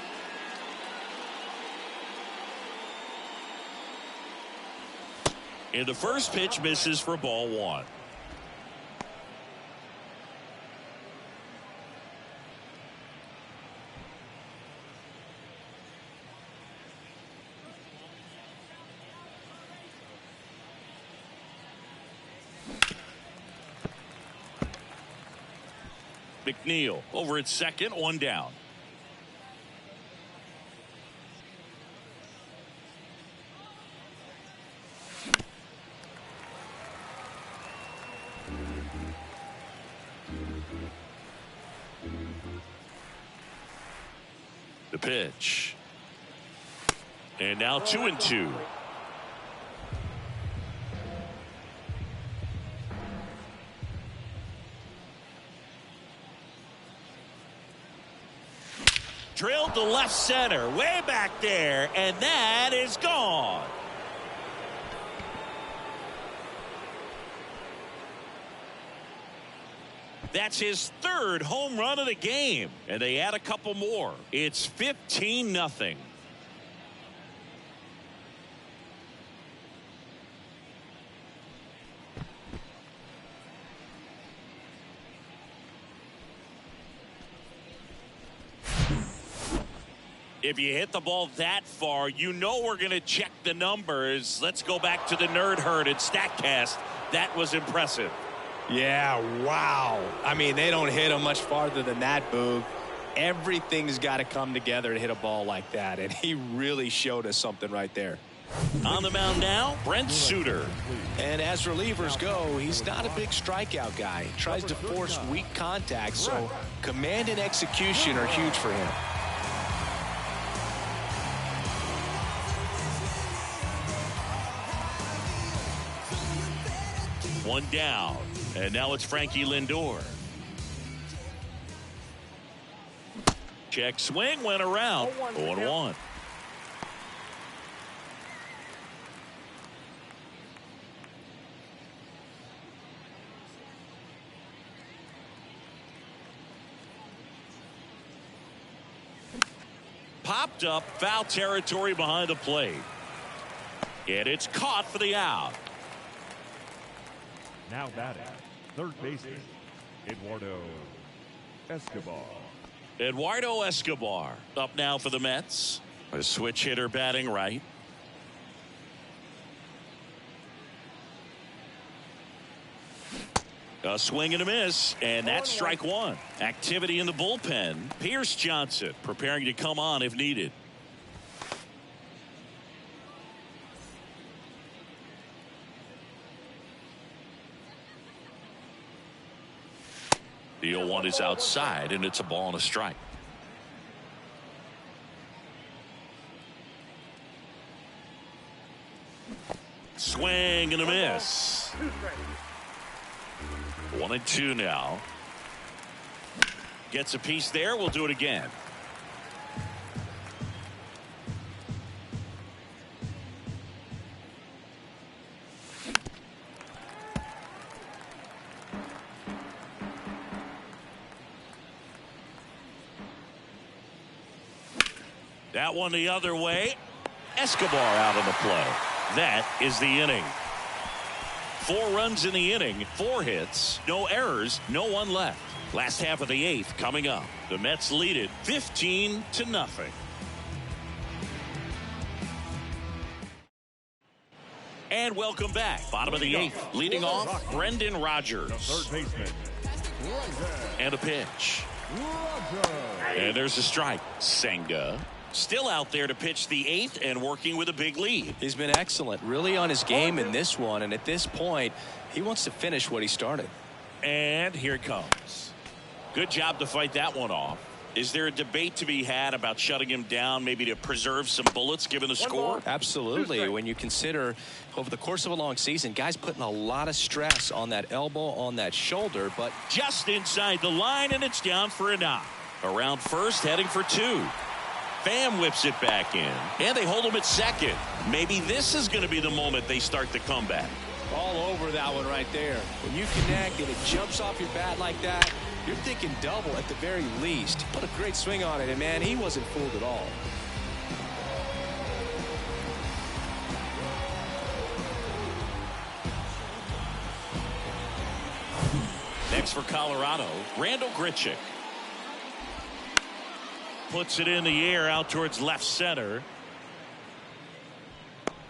And the first pitch misses for ball 1. McNeil over at second, 1 down. The pitch. And now 2-2. Drilled to left center, way back there, and that is gone. That's his 3rd home run of the game, and they add a couple more. It's 15-0. If you hit the ball that far, you know we're going to check the numbers. Let's go back to the nerd herd at StatCast. That was impressive. Yeah, wow. I mean, they don't hit him much farther than that, Boog. Everything's got to come together to hit a ball like that, and he really showed us something right there. On the mound now, Brent Suter. And as relievers go, he's not a big strikeout guy. He tries to force weak contact, so command and execution are huge for him. One down, and now it's Frankie Lindor. Check swing, went around. 0-1. Popped up, foul territory behind the plate. And it's caught for the out. Now batting, third baseman, Eduardo Escobar. Eduardo Escobar up now for the Mets. A switch hitter batting right. A swing and a miss, and that's strike one. Activity in the bullpen. Pierce Johnson preparing to come on if needed. The 0-1 is outside, and it's a ball and a strike. Swing and a miss. 1-2 now. Gets a piece there. We'll do it again. That one the other way. Escobar out of the play. That is the inning. 4 runs in the inning, 4 hits, no errors, no one left. Last half of the 8th coming up. The Mets lead it 15-0. And welcome back. Bottom of the 8th. Leading off, Brendan Rodgers. Third baseman, And a pitch. And there's a strike. Senga still out there to pitch the 8th and working with a big lead. He's been excellent, really on his game in this one, and at this point, he wants to finish what he started. And here it comes. Good job to fight that one off. Is there a debate to be had about shutting him down, maybe to preserve some bullets given the score? Absolutely. When you consider over the course of a long season, guys putting a lot of stress on that elbow, on that shoulder, but Just inside the line, and it's down for a knock. Around first, heading for 2. Pham whips it back in, and they hold him at second. Maybe this is going to be the moment they start the comeback. all over that one right there. When you connect and it jumps off your bat like that, you're thinking double at the very least. Put a great swing on it, and man, he wasn't fooled at all. Next for Colorado, Randall Grichuk. Puts it in the air out towards left center.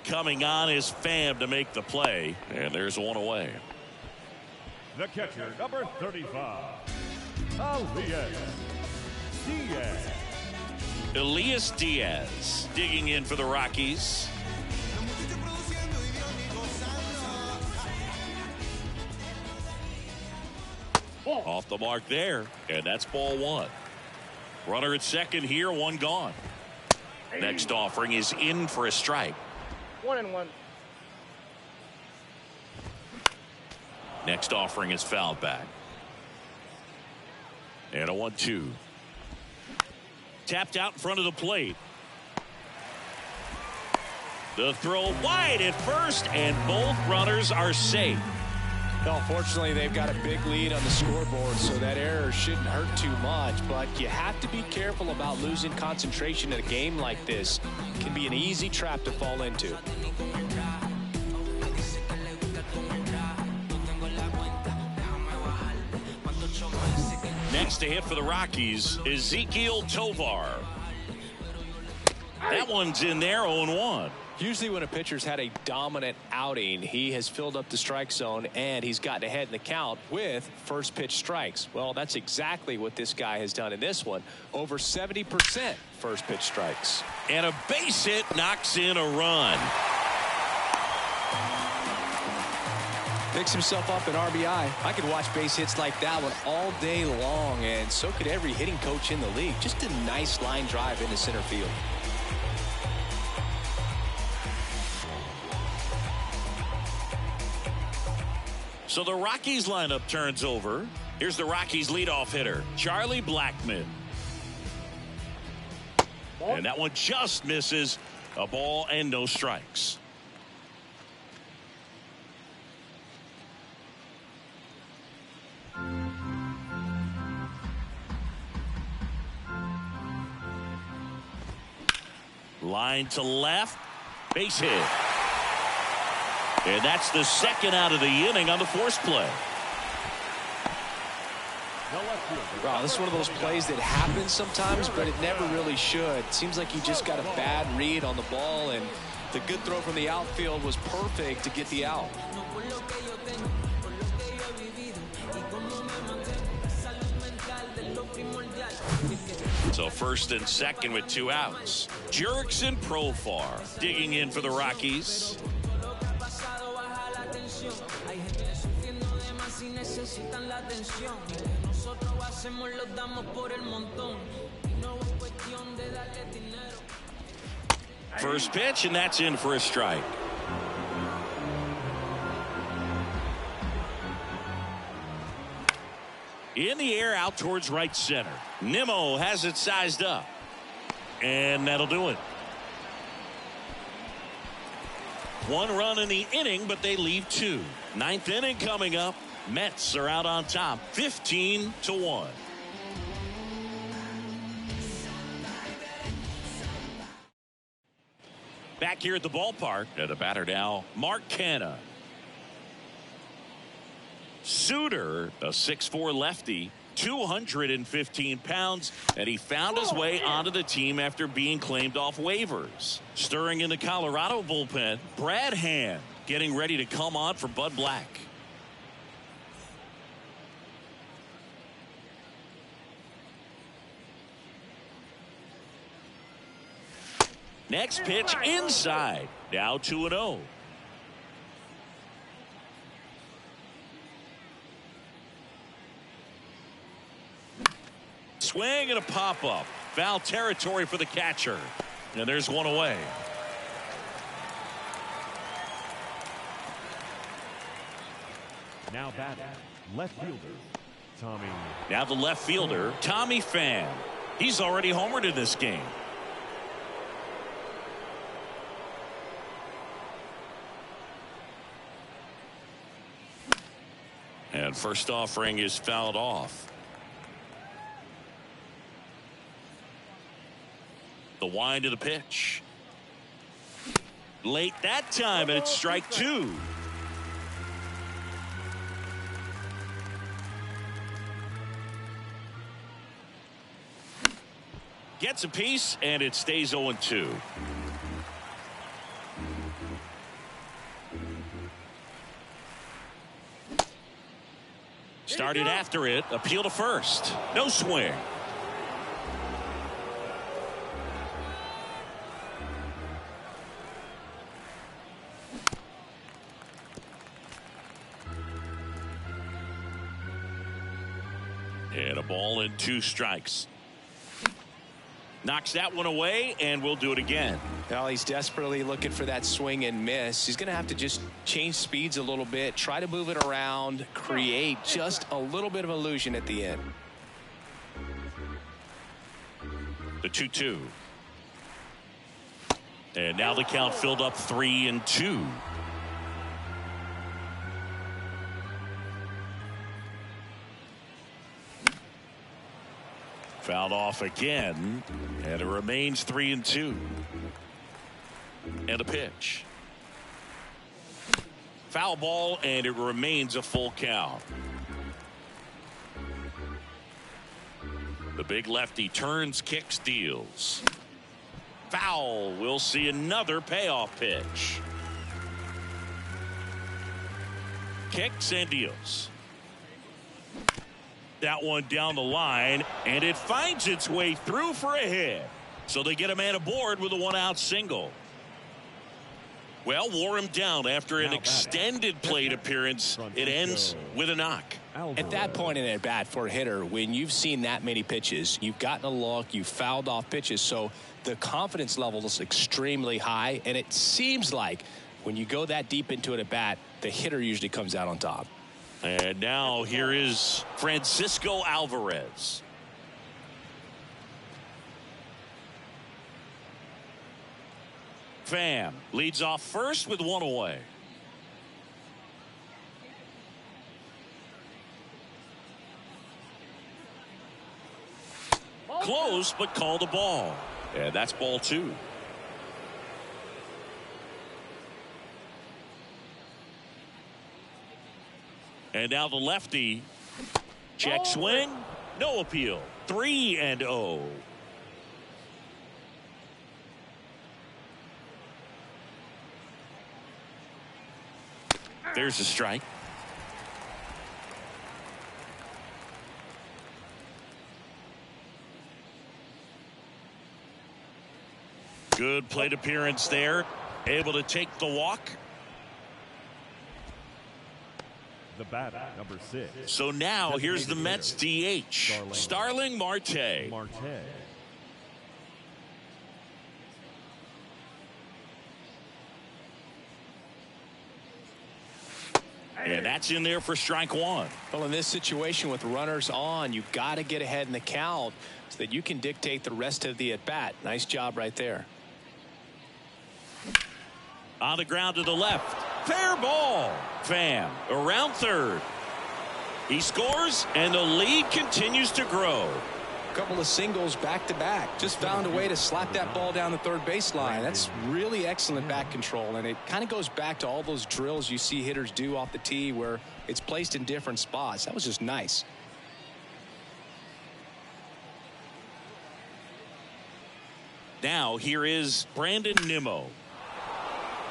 Coming on is Pham to make the play, and there's one away. The catcher, number 35, Elias Diaz. Elias Diaz digging in for the Rockies. Off the mark there, and that's ball one. Runner at second here, one gone. Next offering is in for a strike. 1-1. Next offering is fouled back. And a 1-2. Tapped out in front of the plate. The throw wide at first, and both runners are safe. Well, fortunately, they've got a big lead on the scoreboard, so that error shouldn't hurt too much. But you have to be careful about losing concentration in a game like this. It can be an easy trap to fall into. Next to hit for the Rockies, Ezequiel Tovar. That one's in there, 0-1. Usually when a pitcher's had a dominant outing, he has filled up the strike zone and he's gotten ahead in the count with first pitch strikes. Well, that's exactly what this guy has done in this one. Over 70% first pitch strikes. And a base hit knocks in a run. Picks himself up an RBI. I could watch base hits like that one all day long, and so could every hitting coach in the league. Just a nice line drive into center field. So the Rockies lineup turns over. Here's the Rockies leadoff hitter, Charlie Blackmon. And that one just misses. A ball and no strikes. Line to left. Base hit. And that's the second out of the inning on the force play. Wow, this is one of those plays that happens sometimes, but it never really should. Seems like he just got a bad read on the ball, and the good throw from the outfield was perfect to get the out. So first and second with 2 outs. Jurickson Profar digging in for the Rockies. First pitch, and that's in for a strike. In the air out towards right center. Nimmo has it sized up. And that'll do it. 1 run in the inning, but they leave 2. 9th inning coming up. Mets are out on top, 15-1. Back here at the ballpark, the batter now, Mark Canha. Suter, a 6'4" lefty, 215 pounds, and he found his way onto the team after being claimed off waivers. Stirring in the Colorado bullpen, Brad Hand getting ready to come on for Bud Black. Next pitch inside. Now 2-0. Swing and a pop-up. Foul territory for the catcher. And there's one away. Now batting, left fielder, Tommy. Now the left fielder, Tommy Pham. He's already homered in this game. And first offering is fouled off. The wind of the pitch. Late that time, and it's strike 2. Gets a piece, and it stays 0-2. Started after it. Appeal to first. No swing. And a ball and 2 strikes. Knocks that one away, and we'll do it again. Well, he's desperately looking for that swing and miss. He's going to have to just change speeds a little bit, try to move it around, create just a little bit of illusion at the end. The 2-2. And now the count filled up 3-2. Fouled off again, and it remains 3-2. And a pitch. Foul ball, and it remains a full count. The big lefty turns, kicks, deals. Foul. We'll see another payoff pitch. Kicks and deals. That one down the line, and it finds its way through for a hit. So they get a man aboard with a one-out single. Well, wore him down after an extended plate appearance. It ends with a knock. At that point in at bat for a hitter, when you've seen that many pitches, you've gotten a look, you've fouled off pitches, so the confidence level is extremely high, and it seems like when you go that deep into it at bat, the hitter usually comes out on top. And now here is Francisco Alvarez. Pham leads off first with one away. Close, but called a ball. And that's ball 2. And now the lefty. Check swing. No appeal. 3-0. There's a strike. Good plate appearance there. Able to take the walk. The batter, number 6. So now here's the Mets DH. Starling Marte. And that's in there for strike 1. Well, in this situation with runners on, you've got to get ahead in the count so that you can dictate the rest of the at-bat. Nice job right there. On the ground to the left. Fair ball. Pham around third. He scores, and the lead continues to grow. A couple of singles back-to-back. Just found a way to slap that ball down the third baseline. That's really excellent bat control, and it kind of goes back to all those drills you see hitters do off the tee where it's placed in different spots. That was just nice. Now here is Brandon Nimmo.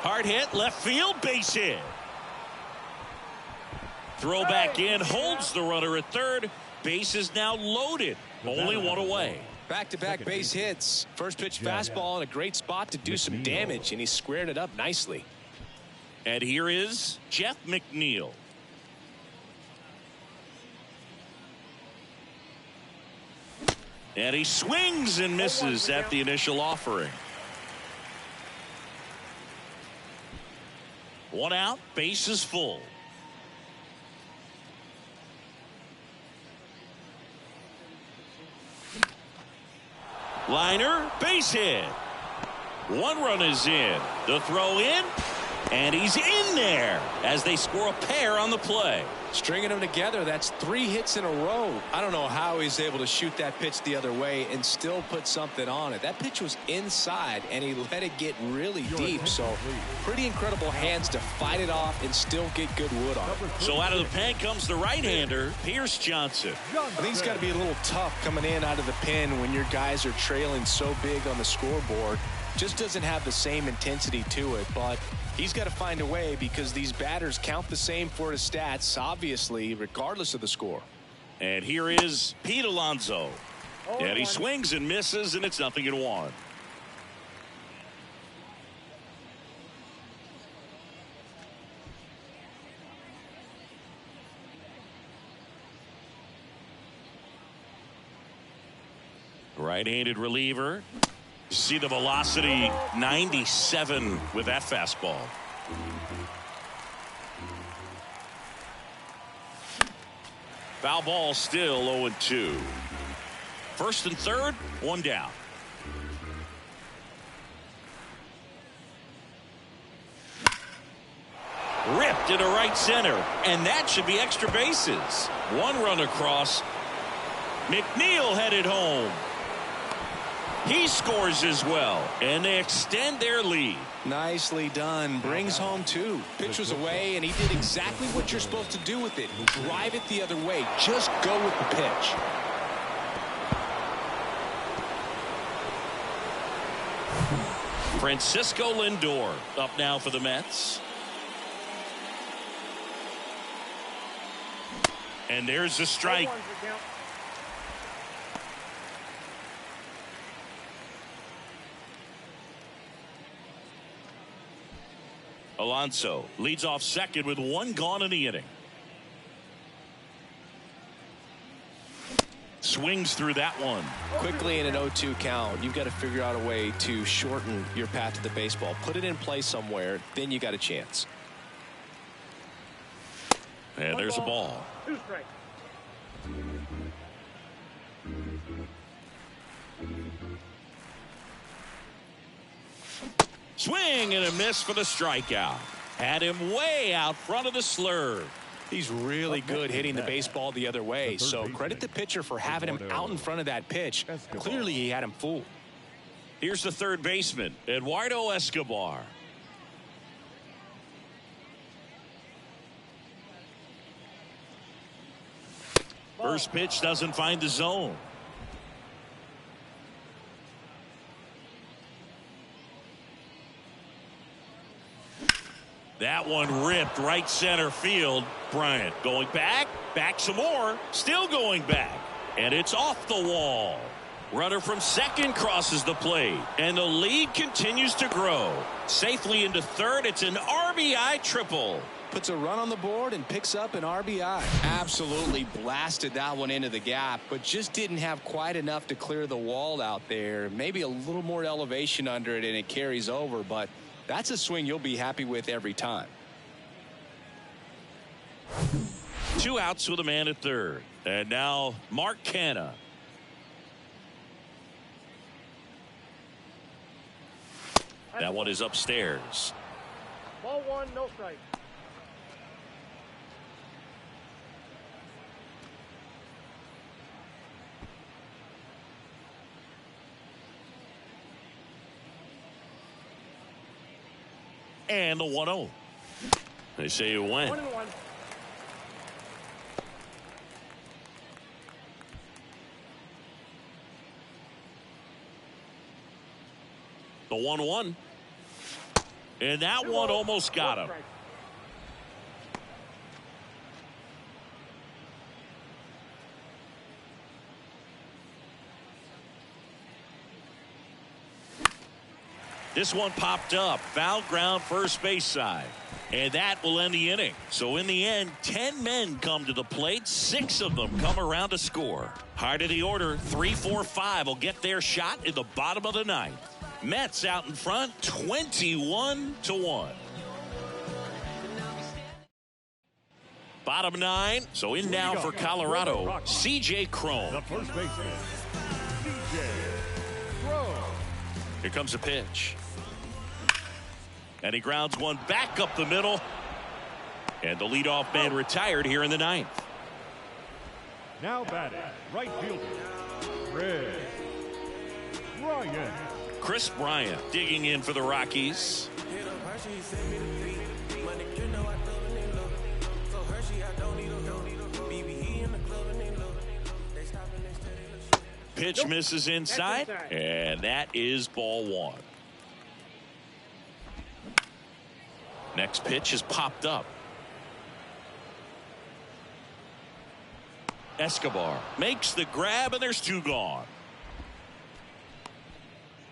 Hard hit, left field, base hit. Throw back in, holds the runner at third. Base is now loaded. Only one away. Back-to-back base hits. First pitch fastball in a great spot to do some damage, and he squared it up nicely. And here is Jeff McNeil. And he swings and misses at the initial offering. One out, base is full. Liner, base hit. One run is in. The throw in, and he's in there as they score a pair on the play. Stringing them together, that's 3 hits in a row. I don't know how he's able to shoot that pitch the other way and still put something on it. That pitch was inside, and he let it get really deep. So pretty incredible hands to fight it off and still get good wood on it. So out of the pen comes the right-hander, Pierce Johnson. I think it's got to be a little tough coming in out of the pen when your guys are trailing so big on the scoreboard. Just doesn't have the same intensity to it, but he's got to find a way because these batters count the same for his stats, obviously, regardless of the score. And here is Pete Alonso. And he swings and misses, and it's 0-1. Right-handed reliever. See the velocity, 97 with that fastball. Foul ball, still 0-2. First and third, one down. Ripped into right center, and that should be extra bases. One run across. McNeil headed home. He scores as well, and they extend their lead. Nicely done. Brings home 2. Pitch was away, and he did exactly what you're supposed to do with it. Drive it the other way. Just go with the pitch. Francisco Lindor up now for the Mets. And there's the strike. Alonso leads off second with one gone in the inning. Swings through that one. Quickly in an 0-2 count, you've got to figure out a way to shorten your path to the baseball. Put it in play somewhere, then you got a chance. And there's a ball. 2 strikes. Swing and a miss for the strikeout. Had him way out front of the slurve. He's really good hitting the baseball the other way, so credit the pitcher for having him out in front of that pitch. Clearly, he had him fooled. Here's the third baseman, Eduardo Escobar. First pitch doesn't find the zone. That one ripped right center field. Bryant going back some more, still going back, and it's off the wall. Runner from second crosses the plate, and the lead continues to grow. Safely into third, it's an RBI triple. Puts a run on the board and picks up an RBI. Absolutely blasted that one into the gap, but just didn't have quite enough to clear the wall out there. Maybe a little more elevation under it and it carries over, but that's a swing you'll be happy with every time. 2 outs with a man at third. And now Mark Canha. That one is upstairs. Ball 1, no strike. And the 1-0. They say it went. 1-1. The 1-1. And that one almost got him. This one popped up. Foul ground first base side. And that will end the inning. So in the end, 10 men come to the plate. 6 of them come around to score. High to the order. 3, 4, 5 will get their shot in the bottom of the ninth. Mets out in front 21-1. Bottom 9. So in now for Colorado, CJ Cron. The first baseman, CJ Cron. Here comes a pitch. And he grounds one back up the middle. And the leadoff man retired here in the ninth. Now batting, right fielder, Chris Bryant digging in for the Rockies. Pitch misses inside, and that is ball 1. Next pitch is popped up. Escobar makes the grab, and there's 2 gone.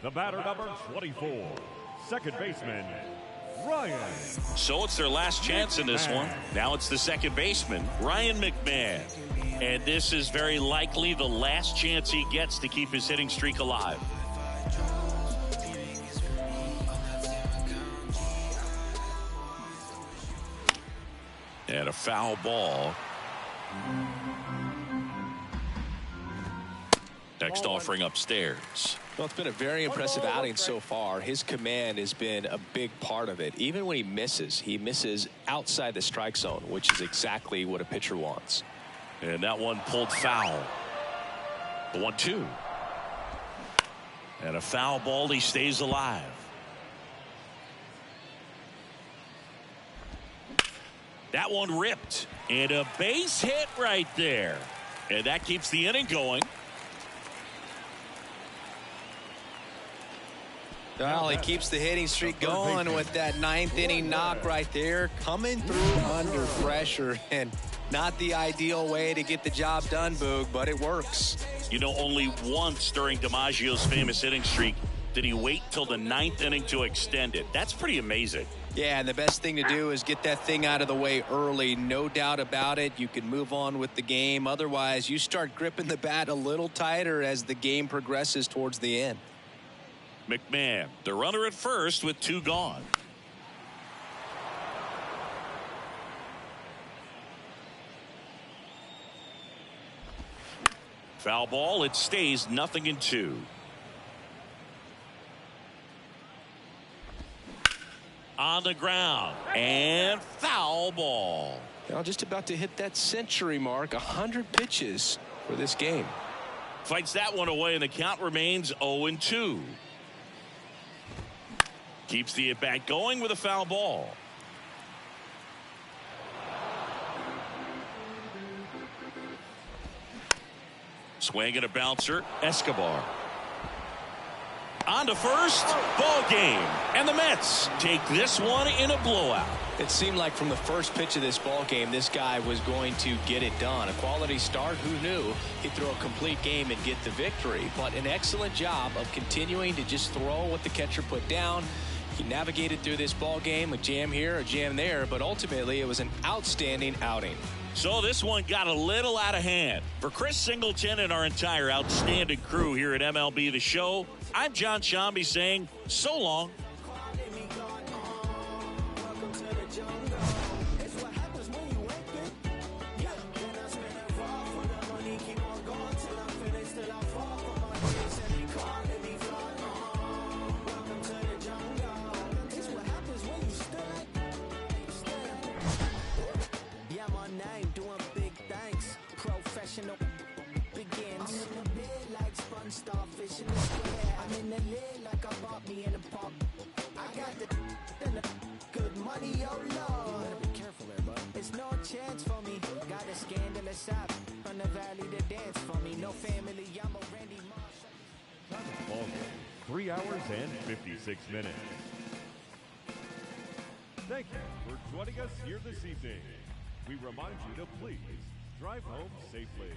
The batter number 24, second baseman, Ryan. So it's their last chance in this one. Now it's the second baseman, Ryan McMahon. And this is very likely the last chance he gets to keep his hitting streak alive. And a foul ball. Next offering upstairs. Well, it's been a very impressive outing so far. His command has been a big part of it. Even when he misses outside the strike zone, which is exactly what a pitcher wants. And that one pulled foul. The 1-2. And a foul ball. He stays alive. That one ripped. And a base hit right there. And that keeps the inning going. Well, he keeps the hitting streak going with that ninth inning knock right there, coming through under pressure, and not the ideal way to get the job done, Boog, but it works. You know, only once during DiMaggio's famous hitting streak did he wait till the ninth inning to extend it. That's pretty amazing. Yeah, and the best thing to do is get that thing out of the way early. No doubt about it. You can move on with the game. Otherwise, you start gripping the bat a little tighter as the game progresses towards the end. McMahon, the runner at first with 2 gone. Foul ball. It stays 0-2. On the ground and foul ball. Now just about to hit that century mark. 100 pitches for this game. Fights that one away, and the count remains 0-2. Keeps the at-bat going with a foul ball. Swing and a bouncer. Escobar. On to first. Ball game. And the Mets take this one in a blowout. It seemed like from the first pitch of this ball game, this guy was going to get it done. A quality start. Who knew he'd throw a complete game and get the victory? But an excellent job of continuing to just throw what the catcher put down. He navigated through this ball game, a jam here, a jam there, but ultimately it was an outstanding outing. So this one got a little out of hand. For Chris Singleton and our entire outstanding crew here at MLB The Show, I'm John Shambi saying so long. Begins. I'm in the bed like sponge starfish in the square. I'm in the lid like I bought me in a pop. I got the good money, oh Lord. Be careful there, bud. It's no chance for me. Got a scandalous app from the valley to dance for me. No family, I'm a Randy Marsh. Ball game, 3 hours and 56 minutes. Thank you for joining us here this evening. We remind you to please drive home safely.